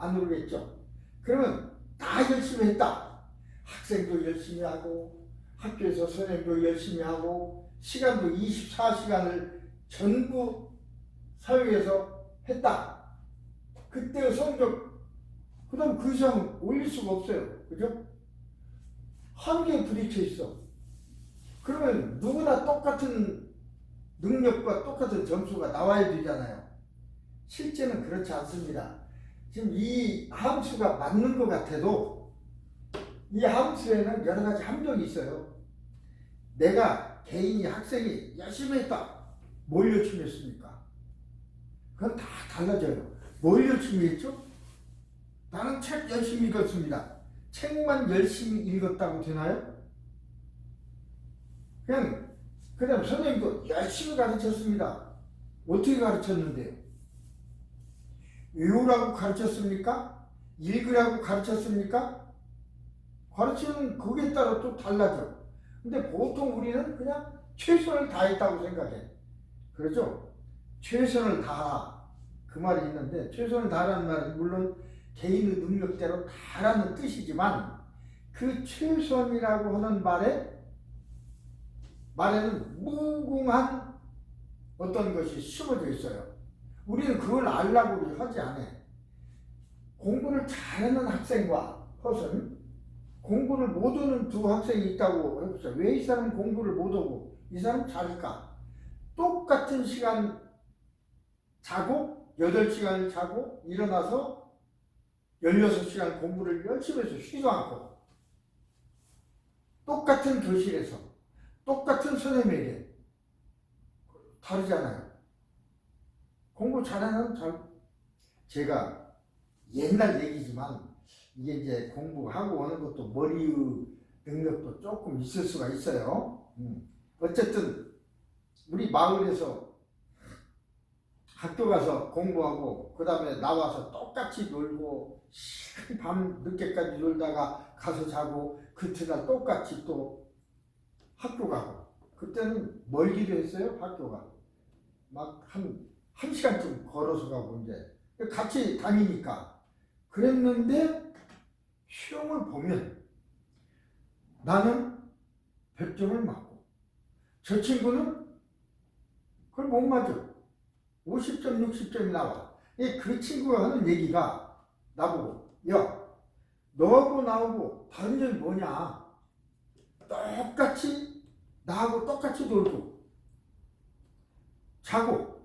안 오르겠죠. 그러면 다 열심히 했다. 학생도 열심히 하고 학교에서 선생님도 열심히 하고 시간도 24시간을 전부 사용해서 했다. 그때의 성적 그 다음 그 이상 올릴 수가 없어요. 그죠? 한계에 부딪혀 있어. 그러면 누구나 똑같은 능력과 똑같은 점수가 나와야 되잖아요. 실제는 그렇지 않습니다. 지금 이 함수가 맞는 것 같아도 이 함수에는 여러 가지 함정이 있어요. 내가 개인이 학생이 열심히 했다. 뭘 열심히 했습니까? 그건 다 달라져요. 뭘 열심히 했죠? 나는 책 열심히 읽었습니다. 책만 열심히 읽었다고 되나요? 그냥 선생님도 열심히 가르쳤습니다. 어떻게 가르쳤는데요? 외우라고 가르쳤습니까? 읽으라고 가르쳤습니까? 가르치는 그에 따라 또 달라져. 근데 보통 우리는 그냥 최선을 다했다고 생각해. 그렇죠? 최선을 다하라. 그 말이 있는데 최선을 다하라는 말은 물론 개인의 능력대로 다라는 뜻이지만 그 최선이라고 하는 말에는 무궁한 어떤 것이 심어져 있어요. 우리는 그걸 알라고 하지 않아. 공부를 잘하는 학생과 허선 공부를 못하는 두 학생이 있다고 해보세요. 왜 이 사람은 공부를 못하고 이 사람은 잘할까? 똑같은 시간 자고 8시간을 자고 일어나서 16시간 공부를 열심히 해서 쉬지도 않고 똑같은 교실에서 똑같은 선생님에게 다르잖아요. 공부 잘하는 제가 옛날 얘기지만 이게 이제 공부하고 오는 것도 머리의 능력도 조금 있을 수가 있어요. 어쨌든 우리 마을에서 학교 가서 공부하고 그 다음에 나와서 똑같이 놀고 밤 늦게까지 놀다가 가서 자고 그 이튿날 똑같이 또 학교 가고 그때는 멀기도 했어요. 학교가 막 한 시간쯤 걸어서 가고 이제 같이 다니니까 그랬는데 시험을 보면 나는 100점을 맞고 저 친구는 그걸 못 맞아. 50점, 60점이 나와. 그 친구가 하는 얘기가 나보고 야, 너하고 나하고 다른 점이 뭐냐? 똑같이 나하고 똑같이 놀고 자고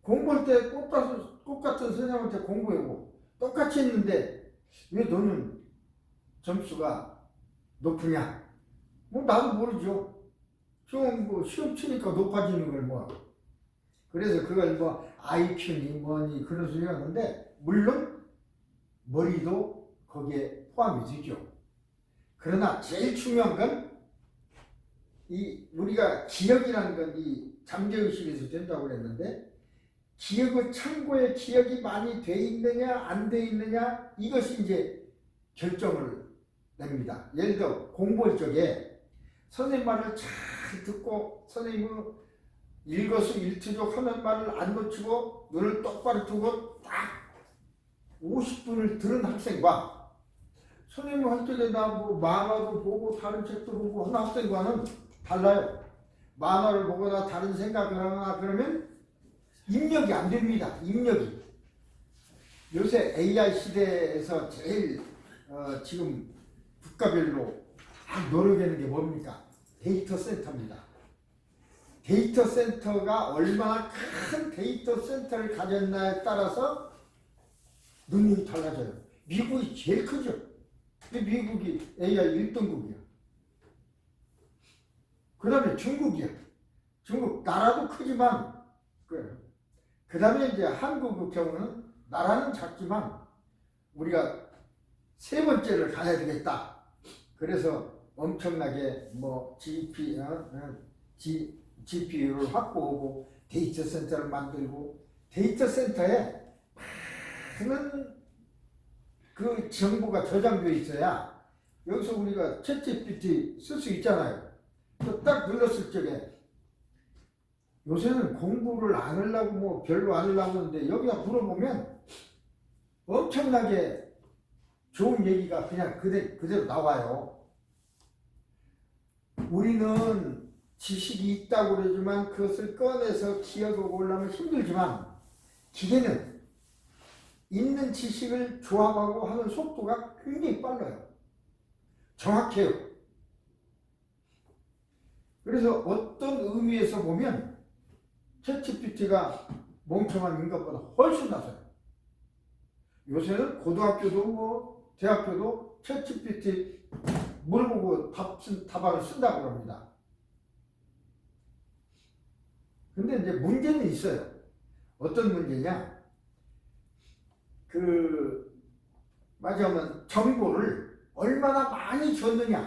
공부할 때 똑같은 선생님한테 공부하고 똑같이 했는데 왜 너는 점수가 높으냐? 뭐 나도 모르죠. 시험 치니까 높아지는 걸 뭐. 그래서 그걸 뭐 IQ니 뭐니 그런 소리 하는데 물론 머리도 거기에 포함이 되죠. 그러나 제일 중요한 건 우리가 기억이라는 건 이 잠재의식에서 된다고 그랬는데 기억의 창고에 기억이 많이 돼 있느냐 안 돼 있느냐 이것이 이제 결정을 냅니다. 예를 들어 공부할 적에 선생님 말을 잘 듣고 선생님의 일거수일투족 하는 말을 안 놓치고 눈을 똑바로 뜨고 딱 50분을 들은 학생과 선생님 할 적에 뭐 만화도 보고 다른 책도 보고 하는 학생과는 달라요. 만화를 보거나 다른 생각을 하거나 그러면 입력이 안 됩니다. 입력이. 요새 AI 시대에서 제일 지금 국가별로 막 노력하는 게 뭡니까? 데이터 센터입니다. 데이터 센터가 얼마나 큰 데이터 센터를 가졌나에 따라서 능력이 달라져요. 미국이 제일 크죠. 미국이 AI 1등국이야. 그 다음에 중국이야. 중국 나라도 크지만 그래요. 그 다음에 이제 한국의 경우는 나라는 작지만 우리가 세 번째를 가야 되겠다. 그래서 엄청나게 뭐 GPU를 확보하고 데이터 센터를 만들고 데이터 센터에 많은 그 정보가 저장되어 있어야 여기서 우리가 챗GPT 쓸 수 있잖아요. 또 딱 눌렀을 적에 요새는 공부를 안 하려고 뭐 별로 안 하려고 하는데 여기다 물어보면 엄청나게 좋은 얘기가 그냥 그대로 나와요. 우리는 지식이 있다고 그러지만 그것을 꺼내서 기억하고 올라면 힘들지만 기계는 있는 지식을 조합하고 하는 속도가 굉장히 빨라요. 정확해요. 그래서 어떤 의미에서 보면 챗GPT가 멍청한 인간보다 훨씬 낫아요. 요새는 고등학교도 뭐 대학교도 챗GPT 물어보고 답안을 쓴다고 합니다. 근데 이제 문제는 있어요. 어떤 문제냐? 말하자면 정보를 얼마나 많이 줬느냐.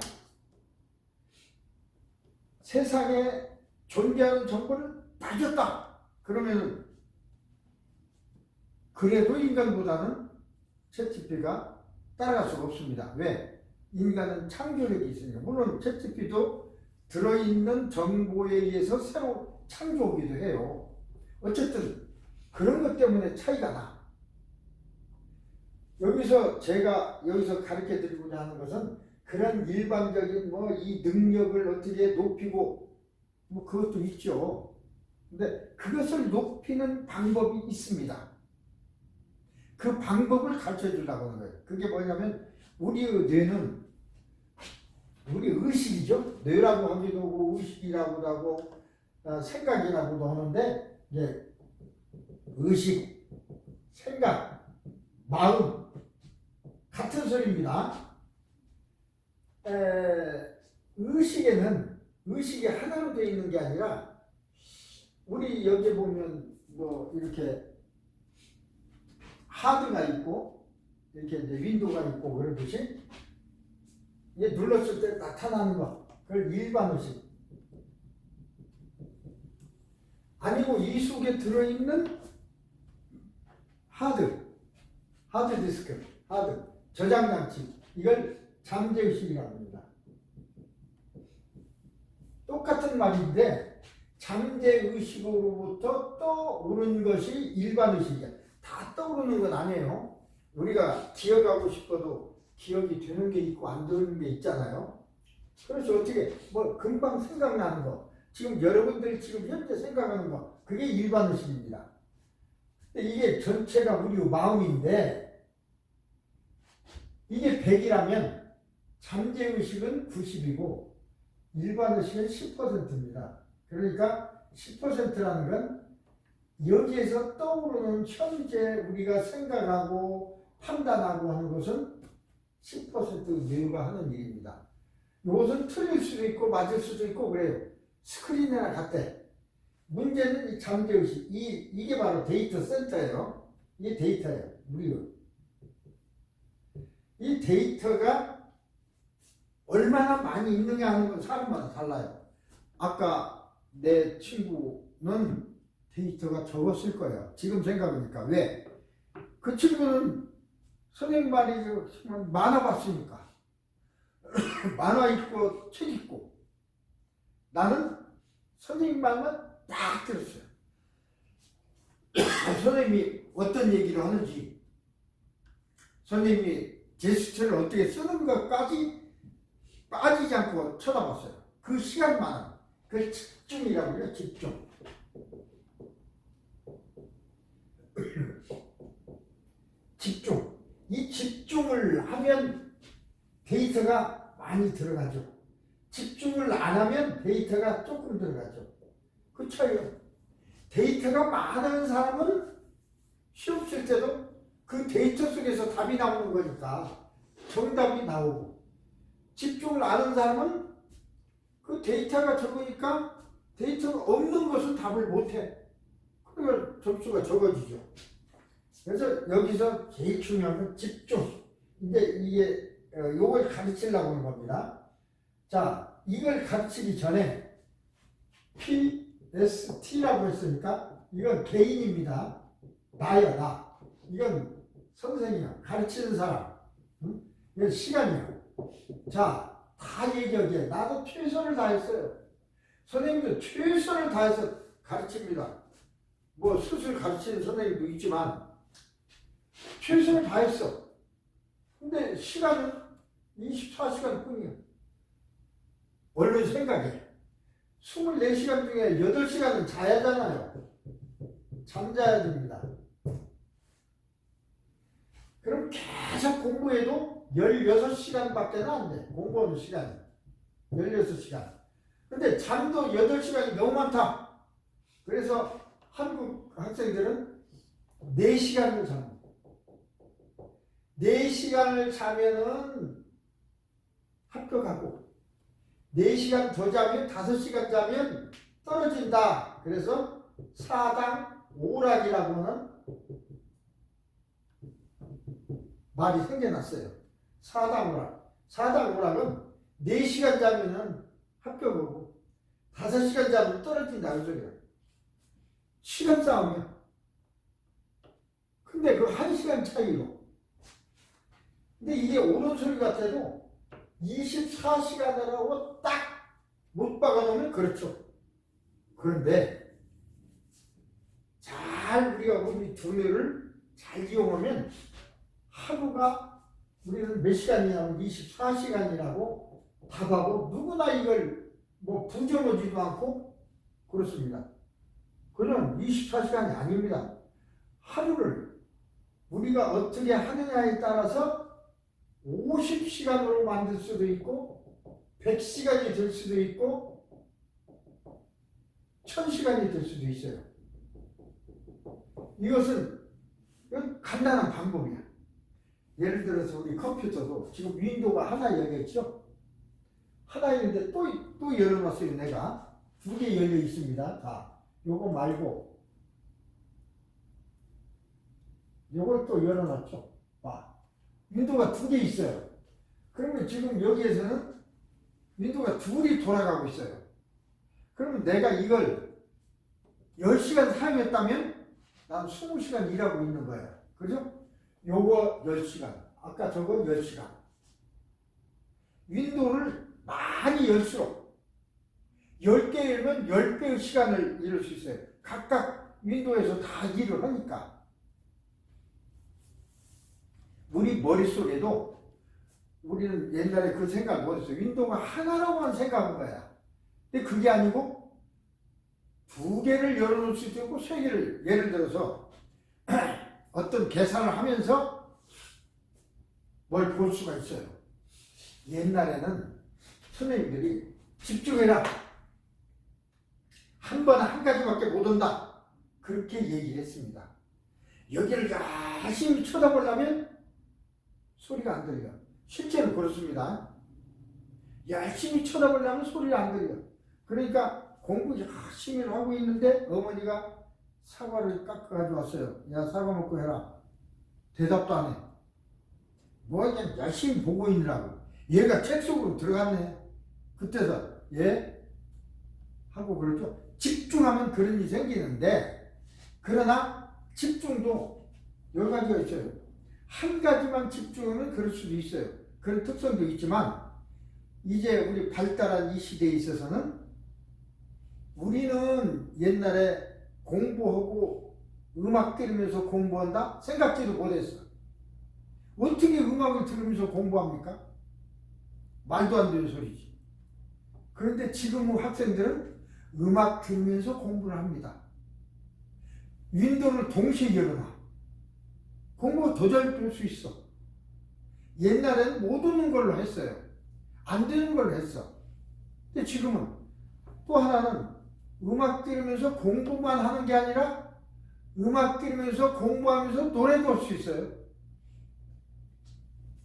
세상에 존재하는 정보를 다 줬다. 그러면 그래도 인간보다는 챗GPT가 따라갈 수가 없습니다. 왜? 인간은 창조력이 있으니까. 물론 챗GPT도 들어있는 정보에 의해서 새로 창조하기도 해요. 어쨌든 그런 것 때문에 차이가 나. 제가 여기서 가르쳐 드리고자 하는 것은 그런 일반적인 이 능력을 어떻게 높이고 그것도 있죠. 근데 그것을 높이는 방법이 있습니다. 그 방법을 가르쳐 주려고 하는 거예요. 그게 뭐냐면 우리의 뇌는 우리 의식이죠. 뇌라고 하기도 하고 의식이라고도 하고 생각이라고도 하는데 의식, 생각, 마음 같은 소리입니다. 의식이 하나로 되어 있는 게 아니라 우리 여기 보면 이렇게 하드가 있고 이렇게 이제 윈도우가 있고 그러듯이 얘 눌렀을 때 나타나는 거 그걸 일반 의식 아니고 이 속에 들어있는 하드 디스크 저장장치 이걸 잠재의식이라고 합니다. 똑같은 말인데 잠재의식으로부터 떠오르는 것이 일반의식이야. 다 떠오르는 건 아니에요. 우리가 기억하고 싶어도 기억이 되는 게 있고 안 되는 게 있잖아요. 그래서 어떻게 금방 생각나는 거 지금 여러분들이 지금 현재 생각하는 거 그게 일반의식입니다. 근데 이게 전체가 우리 마음인데 이게 100이라면 잠재의식은 90이고 일반의식은 10%입니다. 그러니까 10%라는 건 여기에서 떠오르는 현재 우리가 생각하고 판단하고 하는 것은 10% 뇌가 하는 일입니다. 이것은 틀릴 수도 있고 맞을 수도 있고 그래요. 스크린이나 같대. 문제는 이 잠재의식, 이게 바로 데이터 센터예요. 이게 데이터예요. 이 데이터가 얼마나 많이 있느냐 하는 건 사람마다 달라요. 아까 내 친구는 데이터가 적었을 거예요. 지금 생각하니까. 왜? 그 친구는 선생님 말이 만화 봤으니까. 만화 읽고 책 읽고. 나는 선생님 말만 딱 들었어요. 선생님이 어떤 얘기를 하는지, 선생님이 제스처를 어떻게 쓰는 것까지 빠지지 않고 쳐다봤어요. 그 시간만. 그걸 집중이라고 해요. 집중. 집중. 이 집중을 하면 데이터가 많이 들어가죠. 집중을 안 하면 데이터가 조금 들어가죠. 그 차이요. 데이터가 많은 사람은 시험 칠 때도 그 데이터 속에서 답이 나오는 거니까 정답이 나오고, 집중을 안 하는 사람은 그 데이터가 적으니까 데이터가 없는 것은 답을 못해. 그러니까 점수가 적어지죠. 그래서 여기서 제일 중요한 건 집중. 이제 이게 요걸 가르치려고 하는 겁니다. 자, 이걸 가르치기 전에 PST라고 했으니까 이건 개인입니다. 나야, 나. 이건 선생이야. 가르치는 사람. 이건 시간이야. 자, 다 얘기하기에 나도 최선을 다했어요. 선생님도 최선을 다해서 가르칩니다. 수술 가르치는 선생님도 있지만 최선을 다했어. 근데 시간은 24시간 뿐이야. 얼른 생각해. 24시간 중에 8시간은 자야 하잖아요. 잠자야 됩니다. 그럼 계속 공부해도 16시간밖에 안 돼. 공부하는 시간이. 16시간. 근데 잠도 8시간이 너무 많다. 그래서 한국 학생들은 4시간을 잡니다. 4시간을 자면은 합격하고 4시간 더 자면 5시간 자면 떨어진다. 그래서 4당 오락이라고 하는 말이 생겨났어요. 4당 오락. 4당 오락은 4시간 자면은 합격하고 5시간 자면 떨어진다. 그 소리야. 시간 싸움이야. 근데 그 1시간 차이로. 근데 이게 옳은 소리 같아도 24시간을 하고 딱 못 박아놓으면 그렇죠. 그런데 잘 우리가 우리 두뇌를 잘 이용하면 하루가 우리는 몇 시간이냐면 24시간이라고 답하고 누구나 이걸 뭐 부정하지도 않고 그렇습니다. 그는 24시간이 아닙니다. 하루를 우리가 어떻게 하느냐에 따라서 50시간으로 만들 수도 있고 100시간이 될 수도 있고 1000시간이 될 수도 있어요. 이것은 간단한 방법이야. 예를 들어서 우리 컴퓨터도 지금 윈도우가 하나 열려있죠? 하나 있는데 또 열어놨어요. 내가 2개 열려 있습니다. 다 요거 말고 요걸 또 열어놨죠. 윈도우가 2개 있어요. 그러면 지금 여기에서는 윈도우가 둘이 돌아가고 있어요. 그러면 내가 이걸 10시간 사용했다면 난 20시간 일하고 있는 거예요. 그죠? 요거 10시간, 아까 저거 10시간. 윈도우를 많이 열수록 10개 열면 10배의 시간을 잃을 수 있어요. 각각 윈도우에서 다 일을 하니까. 우리 머릿속에도 우리는 옛날에 그 생각 못했어요. 윈도우가 하나라고만 생각한 거야. 근데 그게 아니고 2개를 열어놓을 수도 있고 3개를, 예를 들어서 어떤 계산을 하면서 뭘 볼 수가 있어요. 옛날에는 선생님들이 집중해라. 한 번에 한 가지밖에 못 온다. 그렇게 얘기를 했습니다. 여기를 열심히 쳐다보려면 소리가 안 들려. 실제로 그렇습니다. 열심히 쳐다보려면 소리가 안 들려. 그러니까 공부 열심히 하고 있는데 어머니가 사과를 깎아 가져왔어요. 야, 사과 먹고 해라. 대답도 안 해. 뭐 그냥 열심히 보고 있느라고. 얘가 책 속으로 들어갔네. 그때서 예? 하고 그러죠. 집중하면 그런 일이 생기는데, 그러나 집중도 여러 가지가 있어요. 한 가지만 집중하면 그럴 수도 있어요. 그런 특성도 있지만 이제 우리 발달한 이 시대에 있어서는 우리는 옛날에 공부하고 음악 들으면서 공부한다? 생각지도 못했어. 어떻게 음악을 들으면서 공부합니까? 말도 안 되는 소리지. 그런데 지금 학생들은 음악 들으면서 공부를 합니다. 윈도우를 동시에 열어놔. 공부가 더 잘 될 수 있어. 옛날에는 못 듣는 걸로 했어요. 안 되는 걸로 했어. 근데 지금은 또 하나는 음악 들으면서 공부만 하는 게 아니라 음악 들으면서 공부하면서 노래도 할 수 있어요.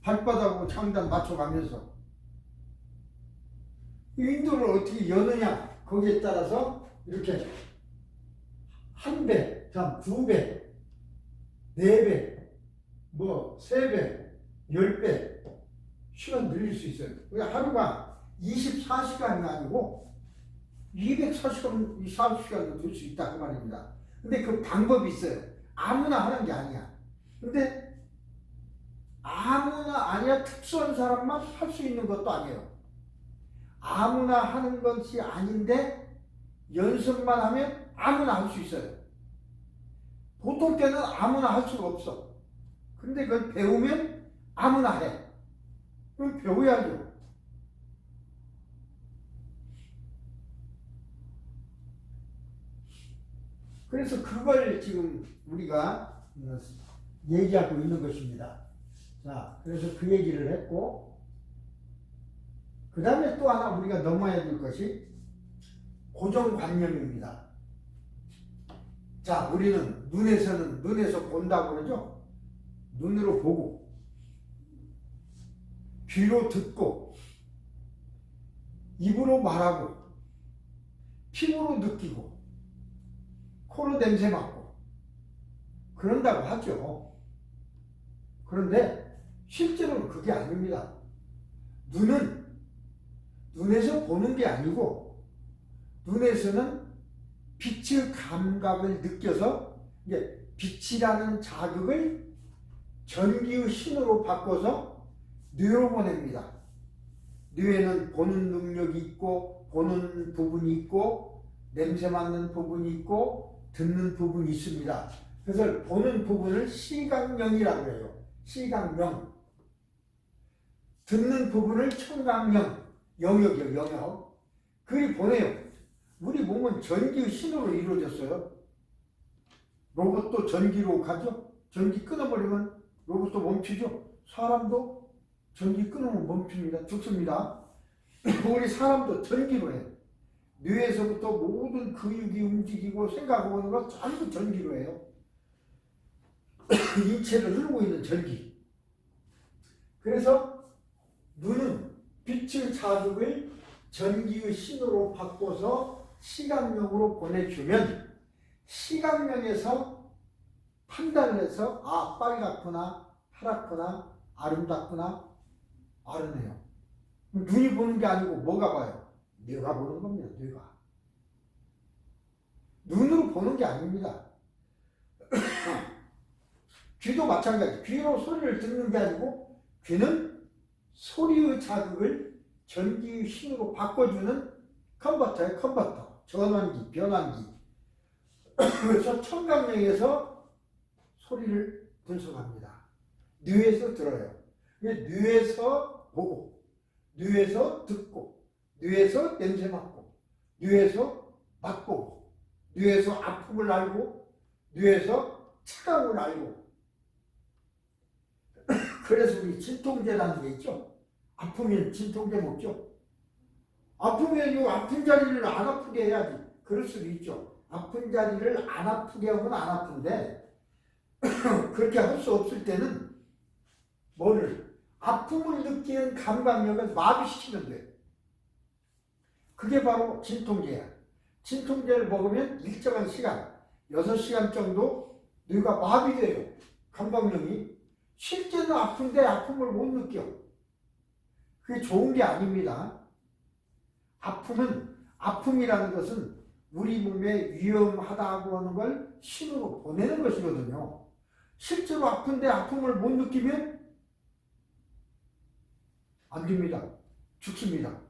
발바닥으로 장단 맞춰가면서. 윈도우를 어떻게 여느냐, 거기에 따라서 이렇게 1배, 2배, 4배, 3배, 10배 시간 늘릴 수 있어요. 하루가 24시간이 아니고 240시간, 40시간도 될 수 있다 그 말입니다. 근데 그 방법이 있어요. 아무나 하는 게 아니야. 근데 아무나 아니야, 특수한 사람만 할 수 있는 것도 아니에요. 아무나 하는 것이 아닌데 연습만 하면 아무나 할 수 있어요. 보통 때는 아무나 할 수가 없어. 근데 그걸 배우면 아무나 해. 그럼 배워야죠. 그래서 그걸 지금 우리가 얘기하고 있는 것입니다. 자, 그래서 그 얘기를 했고, 그 다음에 또 하나 우리가 넘어야 될 것이 고정관념입니다. 자, 우리는 눈에서 본다고 그러죠? 눈으로 보고, 귀로 듣고, 입으로 말하고, 피부로 느끼고, 코로 냄새 맡고, 그런다고 하죠. 그런데 실제로는 그게 아닙니다. 눈은 눈에서 보는 게 아니고, 눈에서는 빛의 감각을 느껴서 이제 빛이라는 자극을 전기의 신호로 바꿔서 뇌로 보냅니다. 뇌에는 보는 능력이 있고, 보는 부분이 있고, 냄새 맡는 부분이 있고, 듣는 부분이 있습니다. 그래서 보는 부분을 시각령이라고 해요. 시각령. 듣는 부분을 청각령, 영역이요, 영역. 그리 보내요. 우리 몸은 전기의 신호로 이루어졌어요. 로봇도 전기로 가죠. 전기 끊어버리면 로봇도 멈추죠. 사람도 전기 끊으면 멈춥니다. 죽습니다. 우리 사람도 전기로 해요. 뇌에서부터 모든 근육이 움직이고 생각하고 하는 거 전부 전기로 해요. 인체를 흐르고 있는 전기. 그래서 눈은 빛의 자극을 전기의 신호로 바꿔서 시각령으로 보내주면 시각령에서 판단을 해서 아, 빨갛구나, 파랗구나, 아름답구나, 아르네요. 눈이 보는 게 아니고 뭐가 봐요? 뇌가 보는 겁니다. 뇌가. 눈으로 보는 게 아닙니다. 귀도 마찬가지. 귀로 소리를 듣는 게 아니고 귀는 소리의 자극을 전기의 신호로 바꿔주는 컨버터예요. 컨버터. 전환기, 변환기. 그래서 청각령에서 소리를 분석합니다. 뇌에서 들어요. 뇌에서 보고, 뇌에서 듣고, 뇌에서 냄새 맡고, 뇌에서 맛보고, 뇌에서 아픔을 알고, 뇌에서 차가움을 알고. 그래서 우리 진통제라는 게 있죠. 아프면 진통제 먹죠. 아프면 이 아픈 자리를 안 아프게 해야지. 그럴 수도 있죠. 아픈 자리를 안 아프게 하면 안 아픈데 그렇게 할 수 없을 때는 뭐를? 아픔을 느끼는 감각력을 마비시키면 돼. 그게 바로 진통제야. 진통제를 먹으면 일정한 시간, 6시간 정도 뇌가 마비돼요. 감각력이. 실제는 아픈데 아픔을 못 느껴. 그게 좋은 게 아닙니다. 아픔이라는 것은 우리 몸에 위험하다고 하는 걸 신호로 보내는 것이거든요. 실제로 아픈데 아픔을 못 느끼면 안 됩니다. 죽습니다.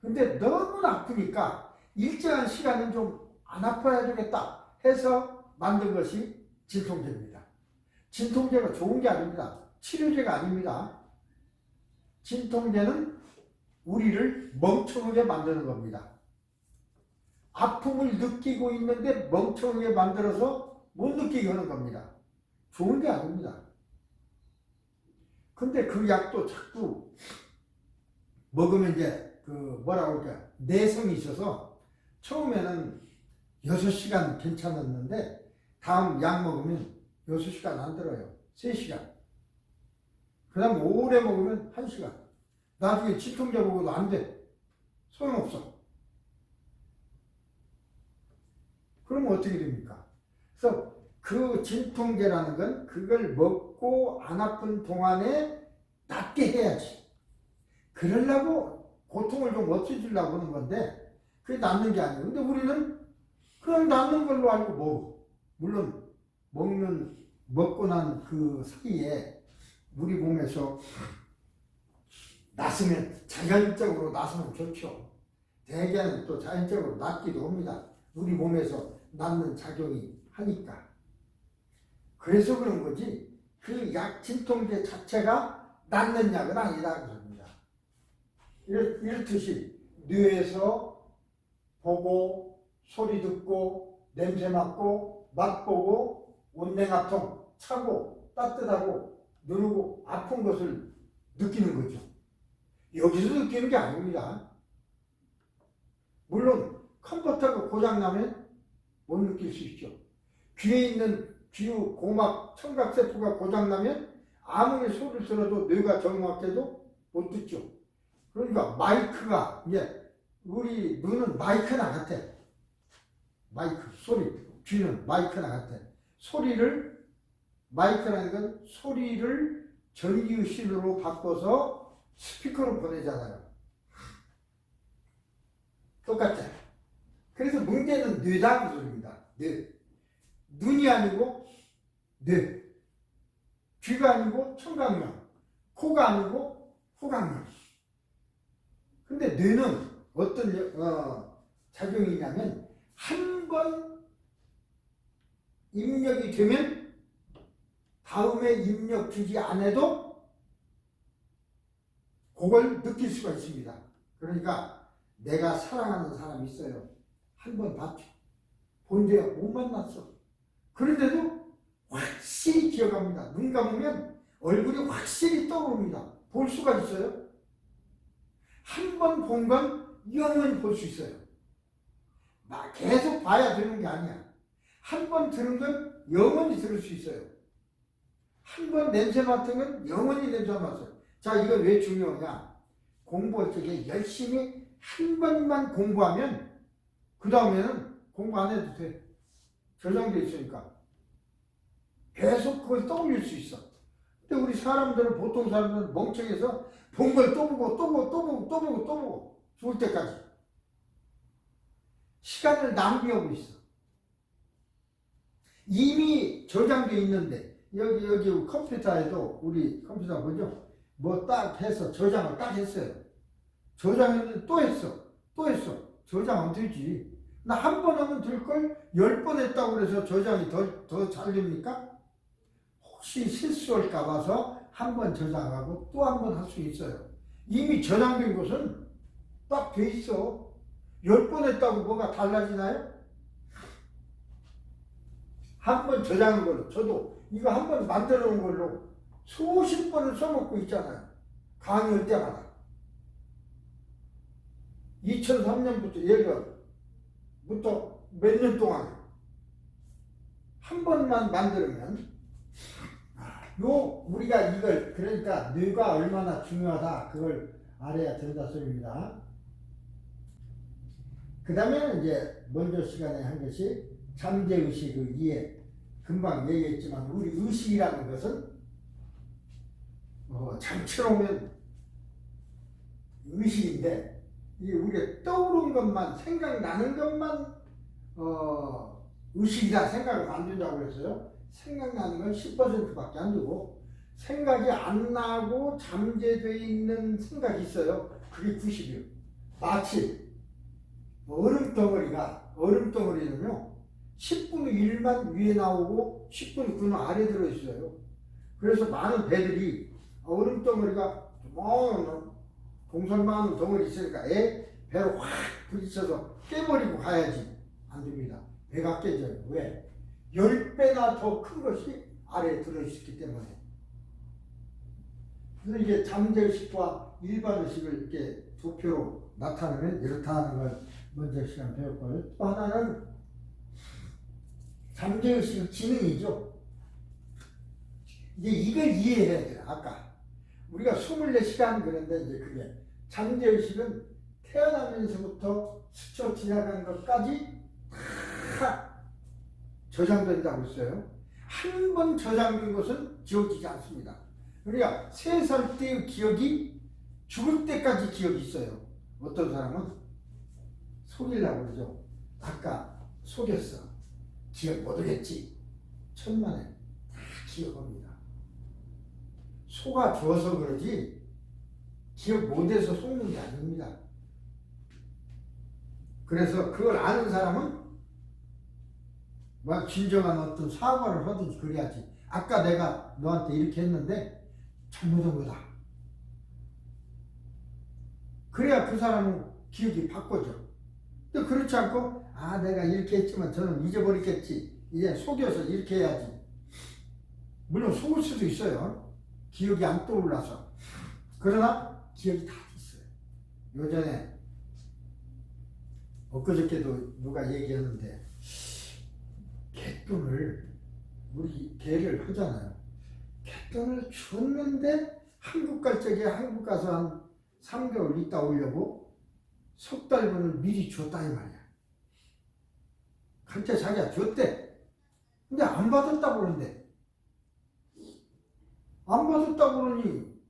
근데 너무 아프니까 일정한 시간은 좀 안 아파야 되겠다 해서 만든 것이 진통제입니다. 진통제가 좋은 게 아닙니다. 치료제가 아닙니다. 진통제는 우리를 멍청하게 만드는 겁니다. 아픔을 느끼고 있는데 멍청하게 만들어서 못 느끼게 하는 겁니다. 좋은 게 아닙니다. 근데 그 약도 자꾸 먹으면 이제 뭐라고 할까, 내성이 있어서 처음에는 6시간 괜찮았는데 다음 약 먹으면 6시간 안 들어요. 3시간. 그 다음 오래 먹으면 1시간. 나중에 진통제 먹어도 안 돼. 소용없어. 그러면 어떻게 됩니까? 그래서 그 진통제라는 건 그걸 먹고 안 아픈 동안에 낫게 해야지. 그러려고 고통을 좀 없애주려고 하는 건데 그게 낫는 게 아니에요. 근데 우리는 그냥 낫는 걸로 알고 먹어. 물론 먹고 난 그 사이에 우리 몸에서 낫으면 자연적으로 낫으면 좋죠. 대개는 또 자연적으로 낫기도 합니다. 우리 몸에서 낫는 작용이 하니까. 그래서 그런 거지 그 약 진통제 자체가 낫는 약은 아니다 그럽니다. 이렇듯이 뇌에서 보고 소리 듣고 냄새 맡고 맛보고 온냉합통 차고 따뜻하고 누르고 아픈 것을 느끼는 거죠. 여기서 느끼는 게 아닙니다. 물론 컴퓨터가 고장나면 못 느낄 수 있죠. 귀에 있는 귀유 고막 청각세포가 고장나면 아무리 소리를 들어도 뇌가 정확해도 못 듣죠. 그러니까 마이크가 이제 우리 눈은 마이크나 같아. 마이크 소리, 귀는 마이크나 같아. 소리를 마이크라는 건 소리를 전기신호로 바꿔서 스피커로 보내잖아요. 똑같죠. 그래서 문제는 뇌다 그 소리입니다. 뇌. 눈이 아니고 뇌. 귀가 아니고 청각명. 코가 아니고 후각명. 근데 뇌는 어떤 작용이 있냐면 한 번 입력이 되면 다음에 입력 주지 않아도 그걸 느낄 수가 있습니다. 그러니까 내가 사랑하는 사람이 있어요. 한 번 봤죠. 본데요. 못 만났어. 그런데도 확실히 기억합니다. 눈 감으면 얼굴이 확실히 떠오릅니다. 볼 수가 있어요. 한 번 본 건 영원히 볼 수 있어요. 계속 봐야 되는 게 아니야. 한 번 들은 건 영원히 들을 수 있어요. 한 번 냄새 맡은 건 영원히 냄새 맡아요. 자, 이건 왜 중요하냐? 공부할 적에 열심히 한 번만 공부하면 그 다음에는 공부 안 해도 돼. 저장돼 있으니까. 계속 그걸 떠올릴 수 있어. 근데 우리 사람들은 보통 사람들은 멍청해서 본 걸 또 보고 또 보고 또 보고 또 보고 또 보고 죽을 때까지 시간을 낭비하고 있어. 이미 저장돼 있는데 여기 컴퓨터에도 우리 컴퓨터 보죠? 뭐 딱 해서 저장을 딱 했어요. 저장했는데 또 했어. 저장하면 되지. 나 한 번 하면 될 걸 10번 했다고 해서 저장이 더 잘 됩니까? 혹시 실수할까 봐서 한 번 저장하고 또 한 번 할 수 있어요. 이미 저장된 것은 딱 돼 있어. 10번 했다고 뭐가 달라지나요? 한 번 저장한 걸로, 저도 이거 한 번 만들어 놓은 걸로 수십 번을 써먹고 있잖아요. 강의할 때마다. 2003년부터 예전부터 몇 년 동안 한 번만 만들면 우리가 이걸 그러니까 뇌가 얼마나 중요하다 그걸 알아야 된다 소리입니다. 그 다음에는 이제 먼저 시간에 한 것이 잠재의식의 이해. 금방 얘기했지만 우리 의식이라는 것은 잠처럼 의식인데 이 우리가 떠오른 것만 생각나는 것만 의식이다 생각을 만든다고 했어요. 생각나는 건 10%밖에 안 되고 생각이 안 나고 잠재되어 있는 생각이 있어요. 그게 90이에요. 마치 얼음덩어리는요 10분의 1만 위에 나오고 10분의 9는 아래 들어있어요. 그래서 많은 배들이 얼음덩어리가 동선 많은 덩어리 있으니까 배로 확 부딪혀서 깨버리고 가야지. 안 됩니다. 배가 깨져요. 왜? 10배나 더 큰 것이 아래에 들어있기 때문에. 그래서 이게 잠재의식과 일반의식을 이렇게 두 표로 나타내면 이렇다는 걸 먼저 시간 배웠고요. 또 하나는 잠재의식 지능이죠. 이제 이걸 이해해야 돼요. 아까 우리가 24시간 그런데 이제 그게 잠재의식은 태어나면서부터 스쳐 지나간 것까지 다 저장된다고 했어요. 한 번 저장된 것은 지워지지 않습니다. 그러니까 3살 때의 기억이 죽을 때까지 기억이 있어요. 어떤 사람은 속이려고 그러죠. 아까 속였어. 기억 못하겠지. 천만에 다 기억합니다. 속아줘서 그러지 기억 못해서 속는 게 아닙니다. 그래서 그걸 아는 사람은 뭐 진정한 어떤 사과를 하든지 그래야지. 아까 내가 너한테 이렇게 했는데 잘못한 거다. 그래야 그 사람은 기억이 바꿔져. 근데 그렇지 않고 내가 이렇게 했지만 저는 잊어버리겠지. 이제 속여서 이렇게 해야지. 물론 속을 수도 있어요. 기억이 안 떠올라서. 그러나 기억이 다 있어요. 요전에 엊그저께도 누가 얘기했는데 갯돈을 우리 개를 하잖아요. 갯돈을 줬는데 한국 갈 적에 한국 가서 한 3개월 있다 오려고 석 달분을 미리 줬다 이 말이야. 한테 자기가 줬대. 근데 안 받았다고 그러는데 안 받았다고 그러니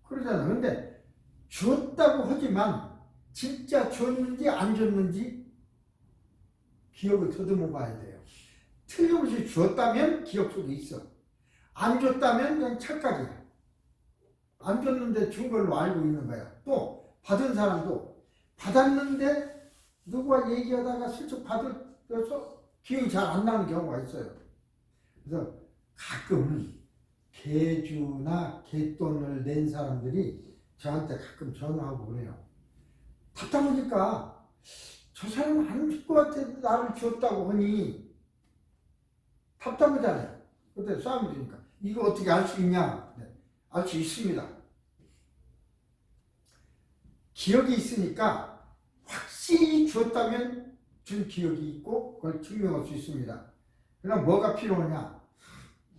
그러잖아. 근데 줬다고 하지만 진짜 줬는지 안 줬는지 기억을 더듬어 봐야 돼요. 틀림없이 줬다면 기억 속에 있어. 안 줬다면 그냥 착각이야. 안 줬는데 준 걸로 알고 있는 거야. 또 받은 사람도 받았는데 누구와 얘기하다가 슬쩍 받아서 기억이 잘 안 나는 경우가 있어요. 그래서 가끔 개주나 개돈을 낸 사람들이 저한테 가끔 전화하고 그래요. 답답하니까 저 사람은 안 줄 것 같아. 나를 줬다고 하니 답답하잖아요. 그때 싸움이 되니까 이거 어떻게 알 수 있냐? 네, 알 수 있습니다. 기억이 있으니까 확실히 줬다면 준 기억이 있고 그걸 증명할 수 있습니다. 그럼 뭐가 필요하냐?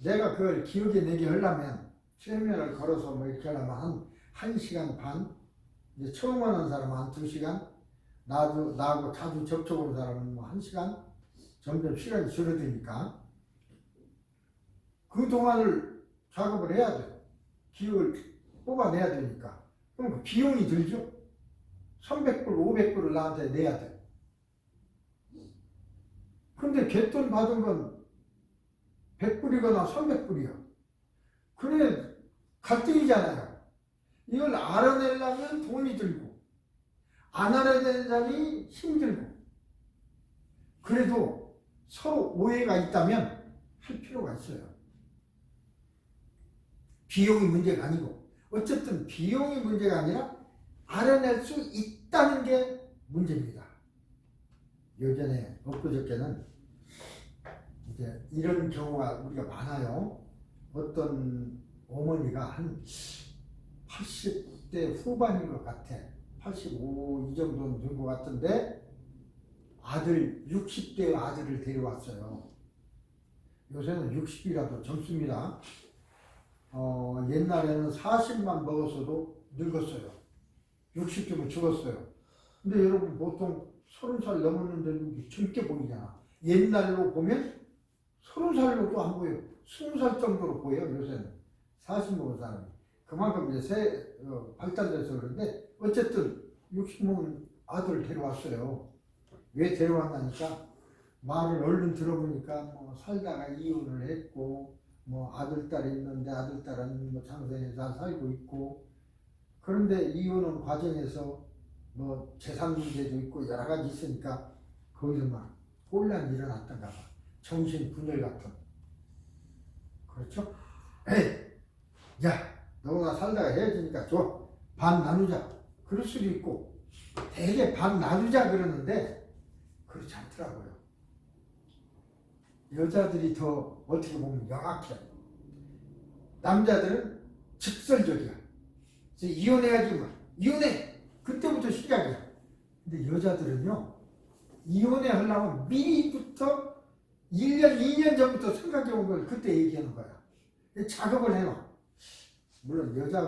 내가 그걸 기억에 내게 하려면 최면을 걸어서 뭐 이렇게 하려면 한 1시간 반, 이제 처음 하는 사람은 한 2시간, 나하고 자주 접촉하는 사람은 뭐 1시간, 점점 시간이 줄어드니까 그 동안을 작업을 해야 돼요. 기억을 뽑아내야 되니까. 그럼 그 비용이 들죠? 300불, 500불을 나한테 내야 돼. 근데 갯돈 받은 건 100불이거나 300불이야. 그래, 갈등이잖아요. 이걸 알아내려면 돈이 들고, 안 알아내려니 힘들고, 그래도 서로 오해가 있다면 할 필요가 있어요. 비용이 문제가 아니고, 어쨌든 비용이 문제가 아니라 알아낼 수 있다는 게 문제입니다. 예전에 엊그저께는 이제 이런 경우가 우리가 많아요. 어떤 어머니가 한 80대 후반인 것 같아. 85 이 정도는 된 것 같은데 60대 아들을 데려왔어요. 요새는 60이라도 젊습니다. 옛날에는 40만 먹었어도 늙었어요. 60대면 죽었어요. 근데 여러분 보통 30살 넘었는데 젊게 보이잖아. 옛날로 보면 30살로도 안 보여. 20살 정도로 보여. 요새는 40 먹은 사람이. 그만큼 이제 발달돼서 그런데 어쨌든 60 먹은 아들을 데려왔어요. 왜 데려왔다니까? 말을 얼른 들어보니까 뭐 살다가 이혼을 했고 뭐 아들딸이 있는데 아들딸은 뭐 장생에 잘 살고 있고, 그런데 이혼은 과정에서 뭐 재산 문제도 있고 여러 가지 있으니까 거기서 막 혼란이 일어났던가 봐. 정신분열 같은. 그렇죠? 에이, 야, 너가 살다가 헤어지니까 줘. 반 나누자. 그럴 수도 있고, 되게 반 나누자 그러는데 그렇지 않더라고요. 여자들이 더 어떻게 보면 영악해. 남자들은 직설적이야. 이혼해야지 뭐. 이혼해! 그때부터 시작이야. 근데 여자들은요, 이혼해 하려면 미리부터 1년, 2년 전부터 생각해 온 걸 그때 얘기하는 거야. 작업을 해놔. 물론 여자,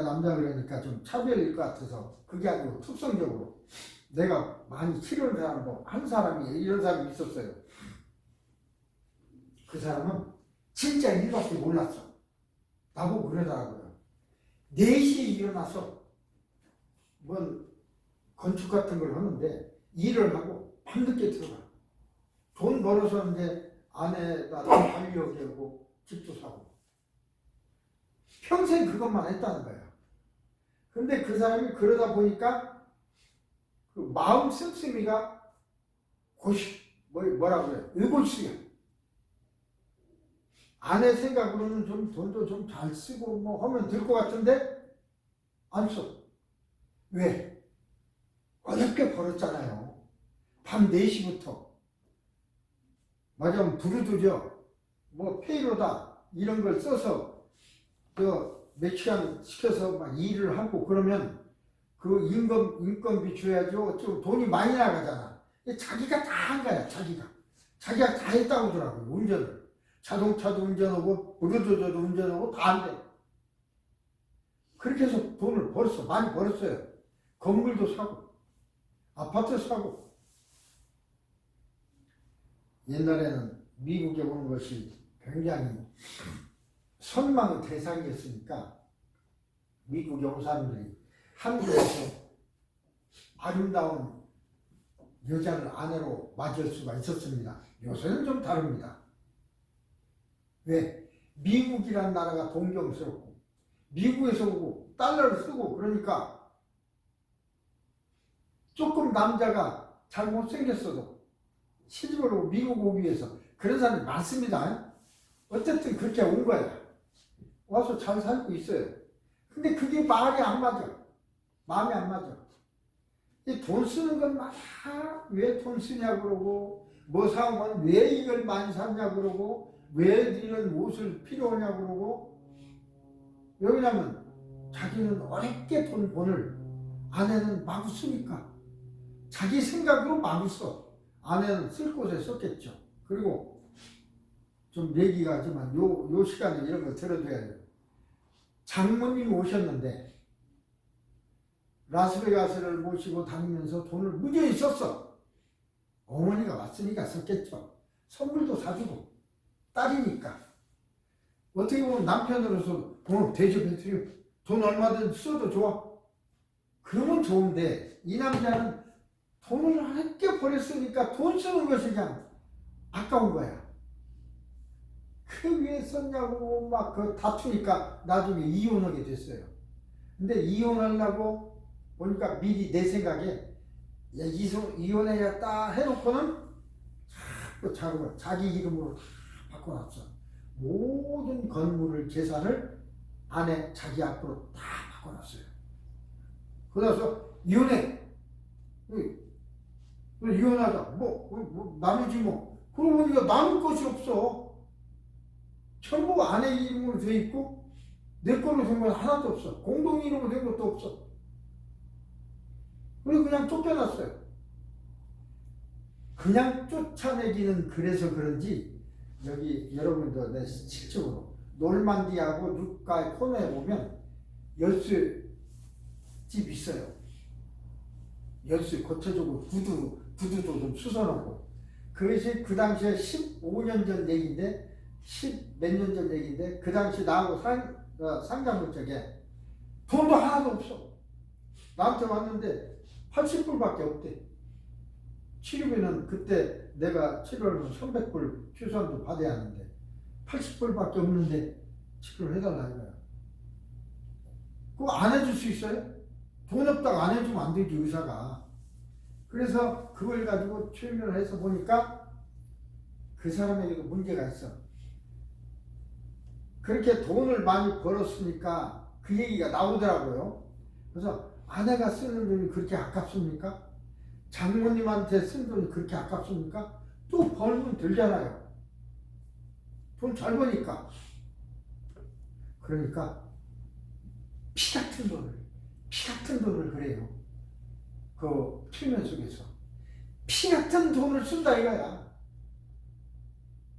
남자 그러니까 좀 차별일 것 같아서 그게 아니고 특성적으로 내가 많이 치료한 사람도 한 사람이 이런 사람이 있었어요. 그 사람은 진짜 일밖에 몰랐어. 나보고 그러더라고요. 4시에 일어나서 뭔 건축 같은 걸 하는데 일을 하고 밤늦게 들어가. 돈 벌어서 이제 아내가 살려고 하고 집도 사고. 평생 그것만 했다는 거야. 근데 그 사람이 그러다 보니까 그 마음 씀씀이가 뭐라 그래? 의고수야. 아내 생각으로는 좀 돈도 좀 잘 쓰고 뭐 하면 될 것 같은데 안 써. 왜? 어렵게 벌었잖아요. 밤 4시부터. 맞아, 부르들여. 뭐 페이로다 이런 걸 써서 몇 시간 시켜서 막 일을 하고 그러면 그 인건비 줘야죠. 어쩌고 돈이 많이 나가잖아. 자기가 다 한 거야. 자기가 다 했다고 하더라고요. 운전을. 자동차도 운전하고 브루드도 운전하고 다 한대. 그렇게 해서 돈을 벌었어. 많이 벌었어요. 건물도 사고 아파트 사고. 옛날에는 미국에 오는 것이 굉장히 선망의 대상이었으니까 미국에 온 사람들이 한국에서 아름다운 여자를 아내로 맞을 수가 있었습니다. 요새는 좀 다릅니다. 왜? 미국이란 나라가 동경스럽고 미국에서 오고 달러를 쓰고 그러니까 조금 남자가 잘 못생겼어도 시집을 오고 미국 오기 위해서 그런 사람이 많습니다. 어쨌든 그렇게 온 거야. 와서 잘 살고 있어요. 근데 그게 말이 안 맞아. 마음이 안 맞아. 이 돈 쓰는 건 막 왜 돈 쓰냐고 그러고 뭐 사면 왜 이걸 많이 샀냐고 그러고 왜 이런 옷을 필요하냐고 그러고 왜냐면 자기는 어렵게 돈 번을 아내는 마구 쓰니까 자기 생각으로 마구 써. 아내는 쓸 곳에 썼겠죠. 그리고 좀 얘기가 하지만 요 시간에 이런 거 들어줘야 돼요. 장모님 오셨는데 라스베가스를 모시고 다니면서 돈을 무지하게 썼어. 어머니가 왔으니까 썼겠죠. 선물도 사주고 딸이니까. 어떻게 보면 남편으로서 대접해드려. 돈 얼마든 써도 좋아. 그러면 좋은데 이 남자는 돈을 함께 버렸으니까 돈 쓰는 것이 그냥 아까운 거야. 그 왜 썼냐고 막 그 다투니까 나중에 이혼하게 됐어요. 근데 이혼하려고 보니까 미리 내 생각에 이혼해야겠다 해놓고는 자기 이름으로 다 바꿔놨어. 모든 건물을 재산을 아내 자기 앞으로 다 바꿔놨어요. 그래서 이혼해. 이혼하자. 뭐 나누지 뭐. 그러고 보니까 나눌 것이 없어. 전부 아내 이름으로 돼 있고 내 걸로 된 건 하나도 없어. 공동 이름으로 된 것도 없어. 그래서 그냥 쫓겨났어요. 그냥 쫓아내기는 그래서 그런지 여기 여러분도 내 실적으로 놀만디하고 루카의 코너에 보면 열쇠집 있어요. 열쇠 고쳐주고 구두도 좀 수선하고. 그것이 그 당시에 15년 전 얘기인데 10몇 년 전 얘기인데 그 당시 나하고 상담 쪽에 돈도 하나도 없어. 나한테 왔는데 80불밖에 없대. 치료비는 그때 내가 치료를 하면 300불 최소한도 받아야 하는데 80불밖에 없는데 치료를 해달라 이거야. 그거 안 해줄 수 있어요? 돈 없다고 안 해주면 안 되지 의사가. 그래서 그걸 가지고 최면을 해서 보니까 그 사람에게도 문제가 있어. 그렇게 돈을 많이 벌었으니까 그 얘기가 나오더라고요. 그래서 아내가 쓰는 돈이 그렇게 아깝습니까? 장모님한테 쓴 돈이 그렇게 아깝습니까? 또 벌면 들잖아요. 돈 잘 버니까. 그러니까 피 같은 돈을 그래요. 그 표면 속에서 피 같은 돈을 쓴다 이거야.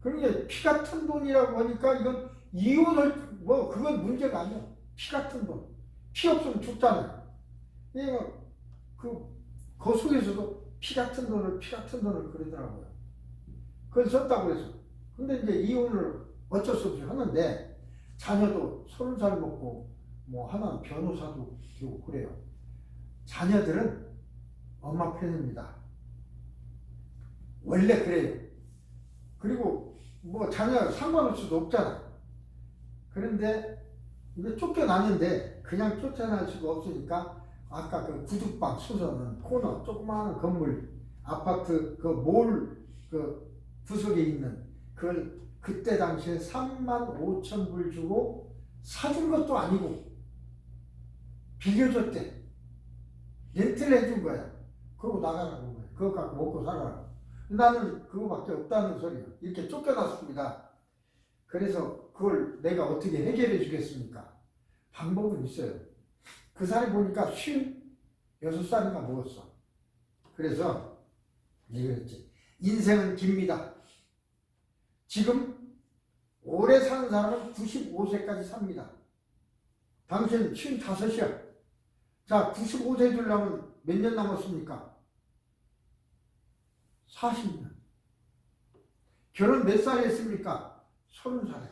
그러니까 피 같은 돈이라고 하니까 이건 이혼을 그건 문제가 아니야. 피 같은 돈. 피 없으면 죽잖아요. 그 속에서도 피 같은 돈을 그러더라고요. 그걸 썼다고 해서. 근데 이제 이혼을 어쩔 수 없이 하는데 자녀도 30살 먹고 뭐 하나는 변호사도 되고 그래요. 자녀들은 엄마 편입니다. 원래 그래요. 그리고 뭐 자녀 상관할 수도 없잖아. 그런데 이게 쫓겨나는데 그냥 쫓아날 수가 없으니까 아까 그 구두방 수선은 코너 조그마한 건물 아파트 그 몰 그 구석에 있는 그걸 그때 당시에 35,000불 주고 사준 것도 아니고 빌려줬대. 렌트를 해준 거야. 그러고 나가라는 거야. 그거 갖고 먹고 살아라. 나는 그거밖에 없다는 소리야. 이렇게 쫓겨났습니다. 그래서 그걸 내가 어떻게 해결해 주겠습니까? 방법은 있어요. 그 사람이 보니까 56살인가 먹었어. 그래서 이랬지. 인생은 깁니다. 지금 오래 사는 사람은 95세까지 삽니다. 당신 55이야. 자, 95세 되려면 몇 년 남았습니까? 40년. 결혼 몇 살에 했습니까? 30살에.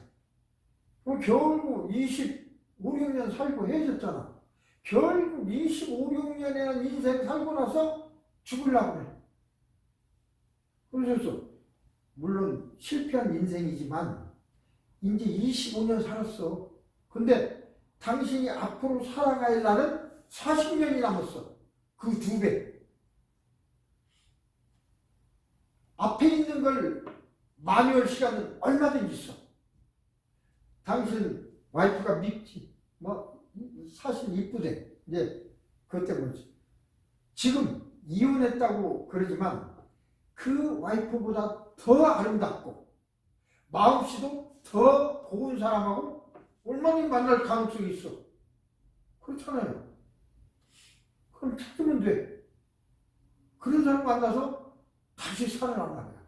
결국 25, 6년 살고 헤어졌잖아. 결국 25, 6년이라는 인생 살고 나서 죽으려고 그래. 그래서 물론 실패한 인생이지만 이제 25년 살았어. 근데 당신이 앞으로 살아갈 날은 40년이 남았어. 그 2배. 앞에 있는 걸 마녀할 시간은 얼마든지 있어. 당신 와이프가 밉지. 사실 이쁘대. 이제 그것 때문이지. 지금 이혼했다고 그러지만 그 와이프보다 더 아름답고 마음씨도 더 고운 사람하고 얼마나 만날 가능성이 있어. 그렇잖아요. 그럼 찾으면 돼. 그런 사람 만나서 다시 살아난 말이야.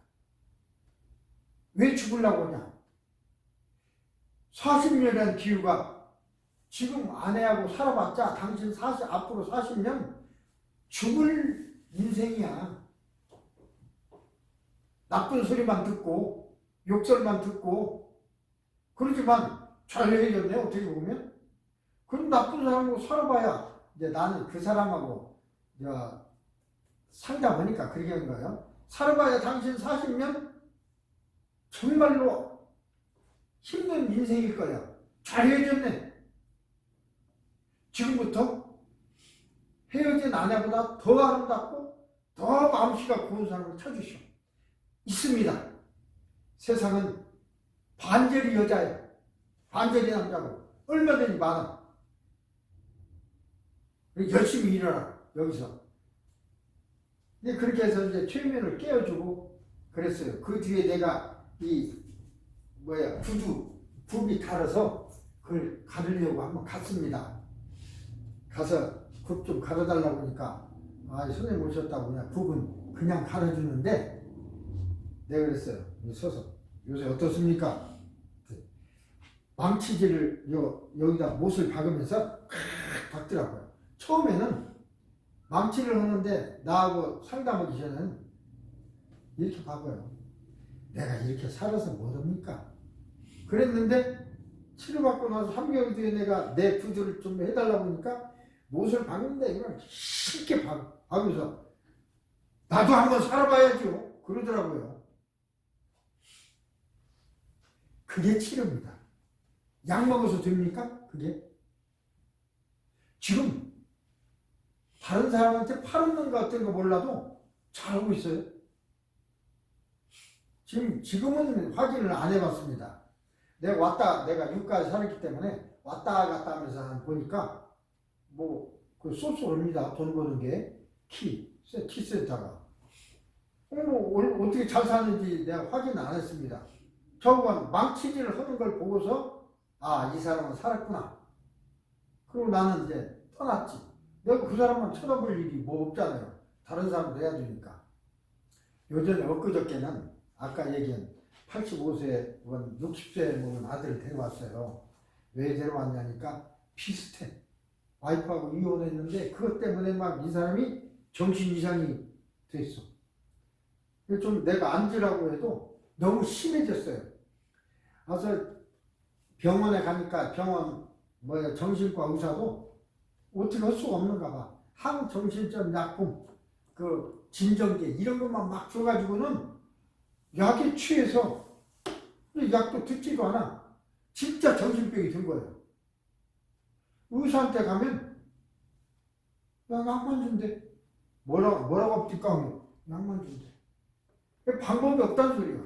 왜 죽으려고 하냐? 40년이라는 기후가 지금 아내하고 살아봤자 당신 앞으로 40년 죽을 인생이야. 나쁜 소리만 듣고 욕설만 듣고 그러지만 잘 헤어졌네 어떻게 보면. 그럼 나쁜 사람하고 살아봐야 이제 나는 그 사람하고 살다 보니까 그렇게 한 거예요. 살아봐야 당신 40년 정말로 힘든 인생일 거야. 잘 헤어졌네. 지금부터 헤어진 아내보다 더 아름답고 더 마음씨가 고운 사람을 찾으시오. 있습니다. 세상은 반절이 여자예요. 반절이 남자고 얼마든지 많아. 열심히 일하라 여기서. 근데 그렇게 해서 이제 최면을 깨워주고 그랬어요. 그 뒤에 내가 구두 굽이 달아서 그걸 가르려고 한번 갔습니다. 가서 굽 좀 갈아달라고 하니까 선생님 오셨다고 그냥 굽은 그냥 갈아주는데 내가 그랬어요. 서서 요새 어떻습니까? 망치질을 여기다 못을 박으면서 박더라고요. 처음에는 망치를 하는데 나하고 상담하기 전에는 이렇게 박아요. 내가 이렇게 살아서 뭐합니까? 그랬는데 치료받고 나서 3개월 뒤에 내가 내 구두를 좀 해달라고 하니까 못을 박는데 이걸 쉽게 박으면서 나도 한번 살아봐야죠 그러더라고요. 그게 치료입니다. 약 먹어서 됩니까? 그게? 지금 다른 사람한테 팔았는 것 같은 거 몰라도 잘하고 있어요. 지금은 확인을 안 해봤습니다. 내가 유가에 살았기 때문에 왔다 갔다 하면서 보니까 그 쏘쏘합니다. 돈 버는 게 키센터가. 어떻게 잘 사는지 내가 확인 안 했습니다. 저건 망치질을 하는 걸 보고서 이 사람은 살았구나. 그리고 나는 이제 떠났지. 내가 그 사람만 쳐다볼 일이 뭐 없잖아요. 다른 사람도 해야 되니까. 요전에 엊그저께는 아까 얘기한 85세, 60세 먹은 아들을 데려왔어요. 왜 데려왔냐니까 비슷해. 와이프하고 이혼했는데 그것 때문에 막 이 사람이 정신 이상이 됐어. 좀 내가 앉으라고 해도 너무 심해졌어요. 그래서 병원에 가니까 정신과 의사도 어떻게 할 수가 없는가 봐. 항정신적 약품, 진정제 이런 것만 막 줘가지고는 약에 취해서 약도 듣지도 않아. 진짜 정신병이 든 거예요. 의사한테 가면 약만 준대. 뭐라고 합니까? 약만 준대. 방법이 없다는 소리야.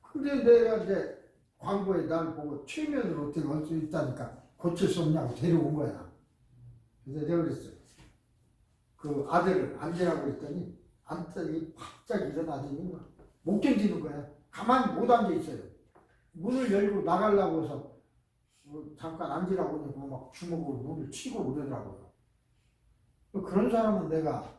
근데 내가 이제 광고에 날 보고 최면으로 어떻게 할 수 있다니까 고칠 수 없냐고 데려온 거야. 그래서 내가 그랬어요. 그 아들을 앉으라고 했더니 앉더니 갑자기 일어나더니 못 견디는 거야. 가만히 못 앉아 있어요. 문을 열고 나가려고 해서 잠깐 앉으라고 하니까 막 주먹으로 문을 치고 그러더라고요. 그런 사람은 내가